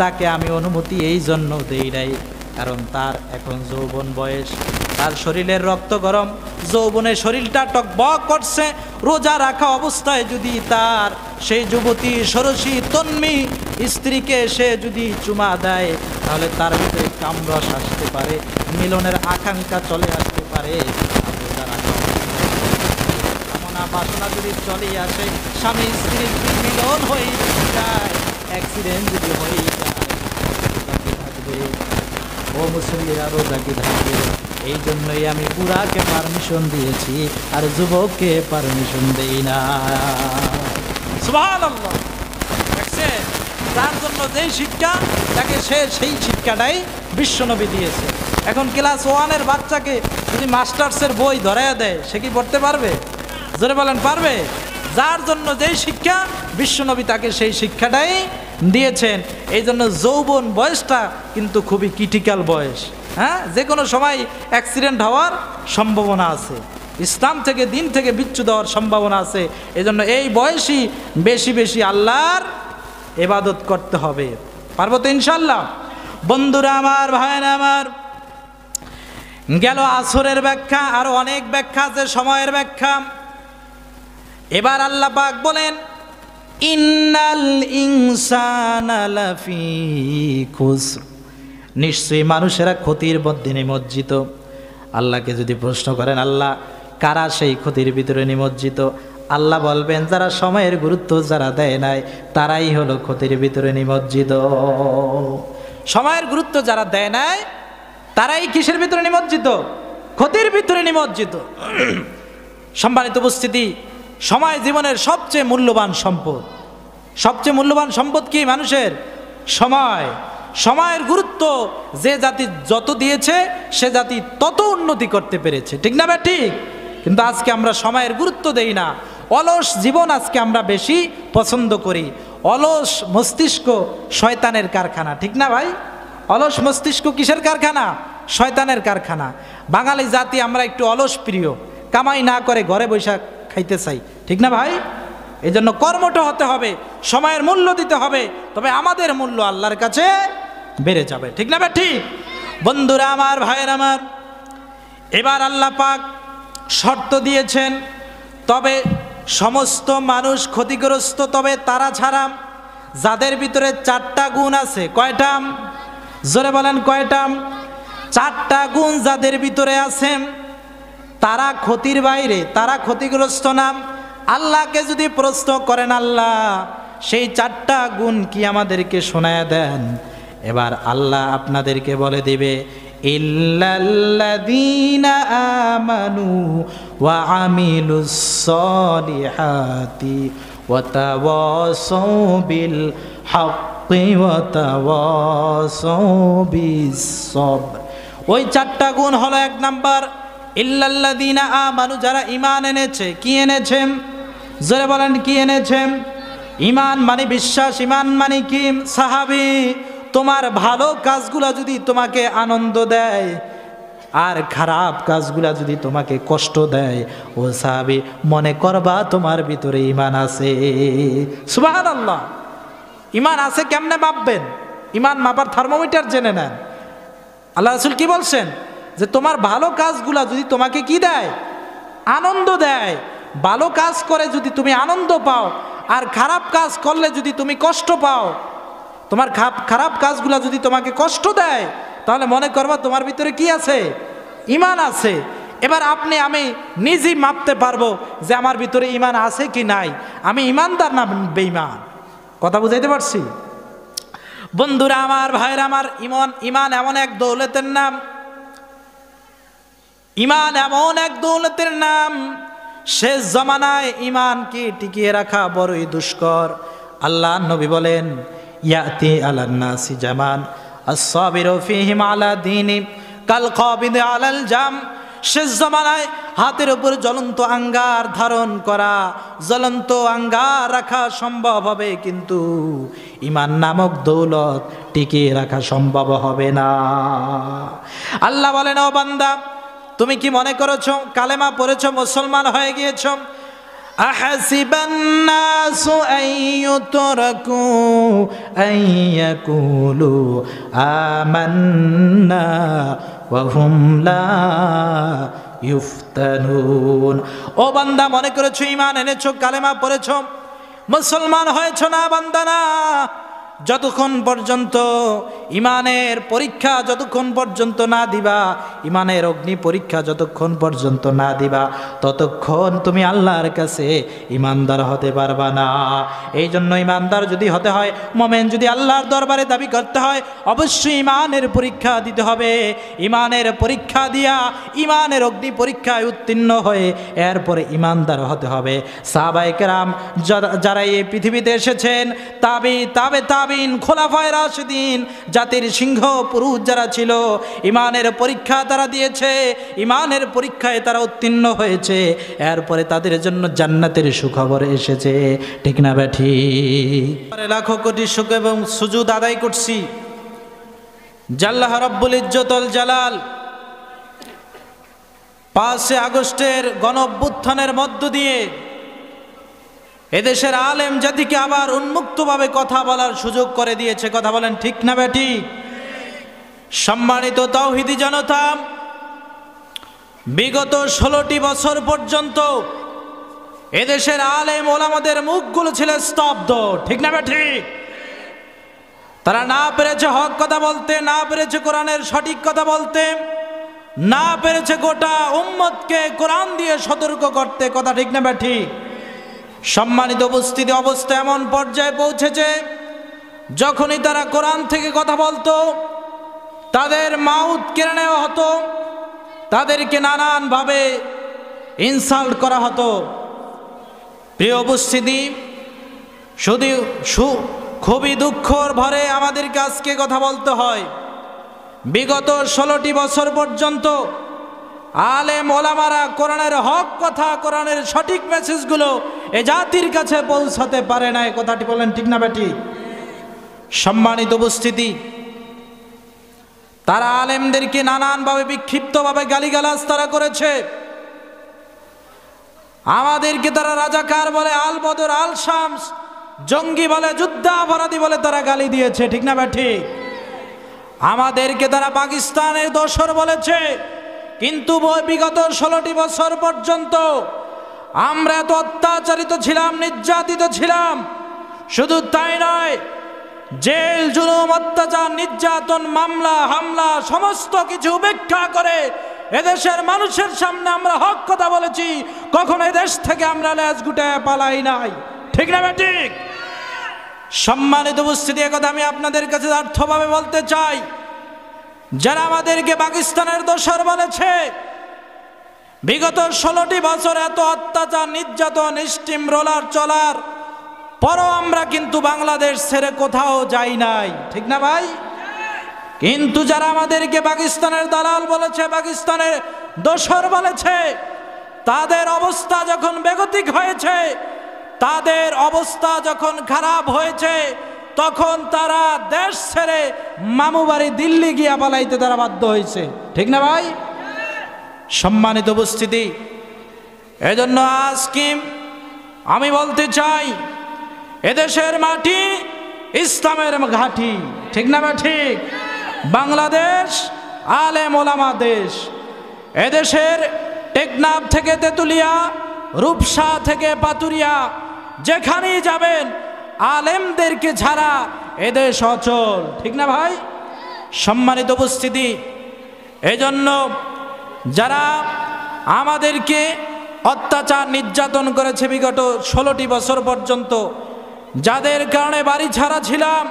তাকে আমি অনুমতি এই জন্য দেই নাই, কারণ তার এখন যৌবন বয়স, তার শরীরের রক্ত গরম, যৌবনের শরীরটা টকবক করছে। রোজা রাখা অবস্থায় যদি তার সেই যুবতী ষোড়শী তন্মী স্ত্রীকে সে যদি চুমা দেয় তাহলে তার ভিতরে কামরস আসতে পারে, মিলনের আকাঙ্ক্ষা চলে আসতে পারে। কামনা বাসনা যদি চলে আসে, স্বামী স্ত্রীর মিলন হয়ে যায়, অ্যাক্সিডেন্ট যদি হয়ে যায়, থাকবে ও মুসলিমরা রোজা কি থাকবে। এই জন্যই আমি বুড়াকে পারমিশন দিয়েছি আর যুবককে পারমিশন দেই না। সুবহানাল্লাহ। দেখছেন, তার জন্য যেই শিক্ষা তাকে সেই শিক্ষাটাই বিশ্বনবী দিয়েছে। এখন ক্লাস 1-এর বাচ্চাকে যদি মাস্টার্সের বই ধরাইয়া দেয় সে কি পড়তে পারবে? জোরে বলেন, পারবে? যার জন্য যেই শিক্ষা বিশ্বনবী তাকে সেই শিক্ষাটাই দিয়েছেন। এই জন্য যৌবন বয়সটা কিন্তু খুবই ক্রিটিক্যাল বয়স। হ্যাঁ, যে কোনো সময় অ্যাক্সিডেন্ট হওয়ার সম্ভাবনা আছে, ইসলাম থেকে দিন থেকে বিচ্যুত হওয়ার সম্ভাবনা আছে। এজন্য এই বয়সই বেশি বেশি আল্লাহর ইবাদত করতে হবে। পারবো তো ইনশাল্লাহ? বন্ধুরা আমার, ভাইরা আমার, গেল আসরের ব্যাখ্যা, আরো অনেক ব্যাখ্যা আছে, সময়ের ব্যাখ্যা। এবার আল্লাহ পাক বলেন, ইন্নাল ইনসানা লাফি খুসর, নিশ্চয়ই মানুষেরা ক্ষতির মধ্যে নিমজ্জিত। আল্লাহকে যদি প্রশ্ন করেন, আল্লাহ কারা সেই ক্ষতির ভিতরে নিমজ্জিত, আল্লাহ বলবেন যারা সময়ের গুরুত্ব যারা দেয় নাই তারাই হলো ক্ষতির ভিতরে নিমজ্জিত। সময়ের গুরুত্ব যারা দেয় নাই তারাই কিসের ভিতরে নিমজ্জিত? ক্ষতির ভিতরে নিমজ্জিত। সম্মানিত উপস্থিতি, সময় জীবনের সবচেয়ে মূল্যবান সম্পদ। সবচেয়ে মূল্যবান সম্পদ কি মানুষের? সময়। সময়ের গুরুত্ব যে জাতি যত দিয়েছে সে জাতি তত উন্নতি করতে পেরেছে, ঠিক না ভাই? ঠিক। কিন্তু আজকে আমরা সময়ের গুরুত্ব দেই না, অলস জীবন আজকে আমরা বেশি পছন্দ করি। অলস মস্তিষ্ক শয়তানের কারখানা, ঠিক না ভাই? অলস মস্তিষ্ক কিসের কারখানা? শয়তানের কারখানা। বাঙালি জাতি আমরা একটু অলস প্রিয়, কামাই না করে ঘরে বসে খাইতে চাই, ঠিক না ভাই? এই জন্য কর্মঠ হতে হবে, সময়ের মূল্য দিতে হবে, তবে আমাদের মূল্য আল্লাহর কাছে বেড়ে যাবে, ঠিক না ভাই? ঠিক। বন্ধুরা আমার, ভাইয়ের আমার, এবার আল্লাহ পাক শর্ত দিয়েছেন, তবে সমস্ত মানুষ ক্ষতিগ্রস্ত, তবে তারা ছাড়া যাদের ভিতরে 4টা গুণ আছে। কয়টা? জোরে বলেন, কয়টা? 4টা গুণ যাদের ভিতরে আছে তারা ক্ষতির বাইরে, তারা ক্ষতিগ্রস্ত না। আল্লাহকে যদি প্রশ্ন করেন, আল্লাহ সেই 4টা গুণ কি আমাদেরকে শোনায় দেন। এবার আল্লাহ আপনাদেরকে বলে দিবে, ইল্লাল্লাযীনা আমানু ওয়া আমিলুস সলিহাতি ওয়া তাওয়াসাউ বিল হাক্কি ওয়া তাওয়াসাউ বিস সবর। ওই 4টা গুণ হলো, 1 নাম্বার ইল্লাল্লাযীনা আমানু, যারা ঈমান এনেছে। কি এনেছে? জোরে বলেন, কি এনেছে? ঈমান মানে বিশ্বাস। ঈমান মানে কি? সাহাবী, তোমার ভালো কাজগুলা যদি তোমাকে আনন্দ দেয় আর খারাপ কাজগুলা যদি তোমাকে কষ্ট দেয়, ও সাহাবী মনে করবা তোমার ভিতরে ঈমান আছে। সুবহানাল্লাহ। ঈমান আছে কেমনে মাপবেন? ঈমান মাপার থার্মোমিটার জেনে নেন। আল্লাহ রাসূল কি বলছেন? যে তোমার ভালো কাজগুলা যদি তোমাকে কি দেয়? আনন্দ দেয়। ভালো কাজ করে যদি তুমি আনন্দ পাও আর খারাপ কাজ করলে যদি তুমি কষ্ট পাও, তোমার খারাপ কাজগুলা যদি তোমাকে কষ্ট দেয় তাহলে মনে করবা তোমার ভিতরে কি আছে? ঈমান আছে। এবার আপনি আমি নিজেই মাপতে পারবো যে আমার ভিতরে ঈমান আছে কি নাই, আমি ঈমানদার না বেঈমান। কথা বুঝাইতে পারছি? বন্ধুরা আমার, ভাইরা আমার, ঈমান এমন এক দৌলতের নাম, ঈমান এমন এক দৌলতের নাম, শেষ জমানায় ঈমানকে টিকিয়ে রাখা বড়ই দুষ্কর। আল্লাহ নবী বলেন, ইয়াতি আলান নাসি জামান আস-সাবিরু ফীহিম আলা দীনি কাল কাবিদি আলাল জাম। শেষ জামানায় হাতের উপর জ্বলন্ত আঙ্গার ধারণ করা, জ্বলন্ত আঙ্গার রাখা সম্ভব হবে, কিন্তু ঈমান নামক দৌলত টিকিয়ে রাখা সম্ভব হবে না। আল্লাহ বলেন, ও বান্দা, তুমি কি মনে করেছো কালেমা পড়েছো মুসলমান হয়ে গিয়েছো? আহাসিবান নাসু আইয়ুতরাকু আইয়াকুলু আমান্না ওয়া হুম লা ইফতানুন। ও বান্দা, মনে করেছো ঈমান এনেছো, কালেমা পড়েছো, মুসলমান হয়েছো? না বান্দা, না। যতক্ষণ পর্যন্ত ঈমানের পরীক্ষা যতক্ষণ পর্যন্ত না দিবা, ঈমানের অগ্নি পরীক্ষা যতক্ষণ পর্যন্ত না দিবা, ততক্ষণ তুমি আল্লাহর কাছে ঈমানদার হতে পারবা না। এই জন্য ঈমানদার যদি হতে হয়, মুমিন যদি আল্লাহর দরবারে দাবি করতে হয়, অবশ্যই ঈমানের পরীক্ষা দিতে হবে। ঈমানের পরীক্ষা দিয়া ঈমানের অগ্নি পরীক্ষায় উত্তীর্ণ হয়ে এরপরে ঈমানদার হতে হবে। সাহাবায়ে কেরাম যারা এই পৃথিবীতে এসেছেন, তাবিন, খোলাফায়ে রাশিদিন, জাতির সিংহ পুরুষ যারা ছিল, ঈমানের পরীক্ষা তারা দিয়েছে, ঈমানের পরীক্ষায় তারা উত্তীর্ণ হয়েছে, এরপরে তাদের জন্য জান্নাতের সুখবর এসেছে। ঠিক না ব্যাঠি? লাখো কোটি শুকর এবং সুজুদ আদায় করছি আল্লাহ রাব্বুল ইজ্জতুল জালাল 5 আগস্টের গণঅভ্যুত্থানের মধ্য দিয়ে এদেশের আলেম জাতিকে আবার উন্মুক্তভাবে কথা বলার সুযোগ করে দিয়েছে। কথা বলেন ঠিক না বেটি? সম্মানিত তাওহীদি জনতা, বিগত 16টি বছর পর্যন্ত এদেশের আলেম ওলামাদের মুখগুলো ছিল স্তব্ধ। ঠিক না বেটি? তারা না পেরেছে হক কথা বলতে, না পেরেছে কোরআনের সঠিক কথা বলতে, না পেরেছে গোটা উম্মতকে কোরআন দিয়ে সতর্ক করতে। কথা ঠিক না বেটি? সম্মানিত উপস্থিতি, অবস্থা এমন পর্যায়ে পৌঁছেছে, যখনই তারা কোরআন থেকে কথা বলতো তাদের মাউথ কেড়ে নেওয়া হতো, তাদেরকে নানানভাবে ইনসাল্ট করা হতো। প্রিয় উপস্থিতি, খুবই দুঃখর ভরে আমাদেরকে আজকে কথা বলতে হয়, বিগত 16টি বছর পর্যন্ত আলেম ওলামারা কোরআনের হক কথা, কোরআনের সঠিক মেসেজগুলো এ জাতির কাছে পৌঁছাতে পারে না। কথাটি বলেন ঠিক না বেটি? সম্মানিত উপস্থিতি, তারা আলেমদেরকে নানানভাবে বিক্ষিপ্তভাবে গালিগালাজ তারা করেছে। আমাদেরকে তারা রাজাকার বলে, আল বদর, আল শামস, জঙ্গি বলে, যুদ্ধাপরাধী বলে তারা গালি দিয়েছে। ঠিক না বেটি? আমাদেরকে তারা পাকিস্তানের দোসর বলেছে। কিন্তু বিগত 16টি বছর পর্যন্ত আমরা এত অত্যাচারিত ছিলাম, নির্যাতিত ছিলাম। শুধু তাই নয়, জেল, জুলুম, অত্যাচার, নির্যাতন, মামলা, হামলা সমস্ত কিছু উপেক্ষা করে এদেশের মানুষের সামনে আমরা হক কথা বলেছি। কখনো এদেশ থেকে আমরা লেজ গুটায় পালাই নাই। ঠিক না ঠিক? সম্মানিত উপস্থিতি, একথা আমি আপনাদের কাছে অর্থভাবে বলতে চাই। যারা আমাদেরকে পাকিস্তানের দোসর বলেছে, বিগত 16টি বছর এত অত্যাচার, নির্যাতন, স্টিম রোলার চলার পরও আমরা কিন্তু বাংলাদেশ ছেড়ে কোথাও যাই নাই। ঠিক না ভাই? কিন্তু যারা আমাদেরকে পাকিস্তানের দালাল বলেছে, পাকিস্তানের দোসর বলেছে, তাদের অবস্থা যখন বেগতিক হয়েছে, তাদের অবস্থা যখন খারাপ হয়েছে, তখন তারা দেশ ছেড়ে মামু বাড়ি দিল্লি গিয়া পালাইতে তারা বাধ্য হয়েছে। ঠিক না ভাই? সম্মানিত উপস্থিতি, এজন্য আজকে আমি বলতে চাই, এদেশের মাটি ইসলামের ঘাঁটি। ঠিক না ভাই? ঠিক। বাংলাদেশ আলেম ওলামা দেশ। এদেশের টেকনাফ থেকে তেতুলিয়া, রূপসা থেকে পাতুরিয়া, যেখানেই যাবেন আলেমদেরকে ছাড়া এদেশ অচল। ঠিক না ভাই? সম্মানিত উপস্থিতি, এজন্য যারা আমাদেরকে অত্যাচার, নির্যাতন করেছে বিগত 16টি বছর পর্যন্ত, যাদের কারণে বাড়ি ছাড়া ছিলাম,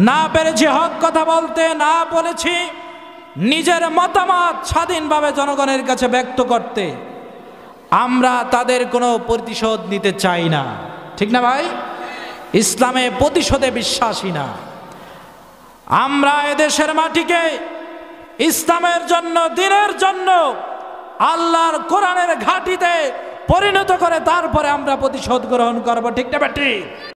না পেরেছি হক কথা বলতে, না বলেছি নিজের মতামত স্বাধীনভাবে জনগণের কাছে ব্যক্ত করতে, আমরা তাদের কোনো প্রতিশোধ নিতে চাই না। ঠিক না ভাই? ইসলামে প্রতিশোধে বিশ্বাসী না। আমরা এদেশের মাটিকে ইসলামের জন্য, দ্বীনের জন্য, আল্লাহর কোরআনের ঘাঁটিতে পরিণত করে তারপরে আমরা প্রতিশোধ গ্রহণ করব। ঠিক না বেটি?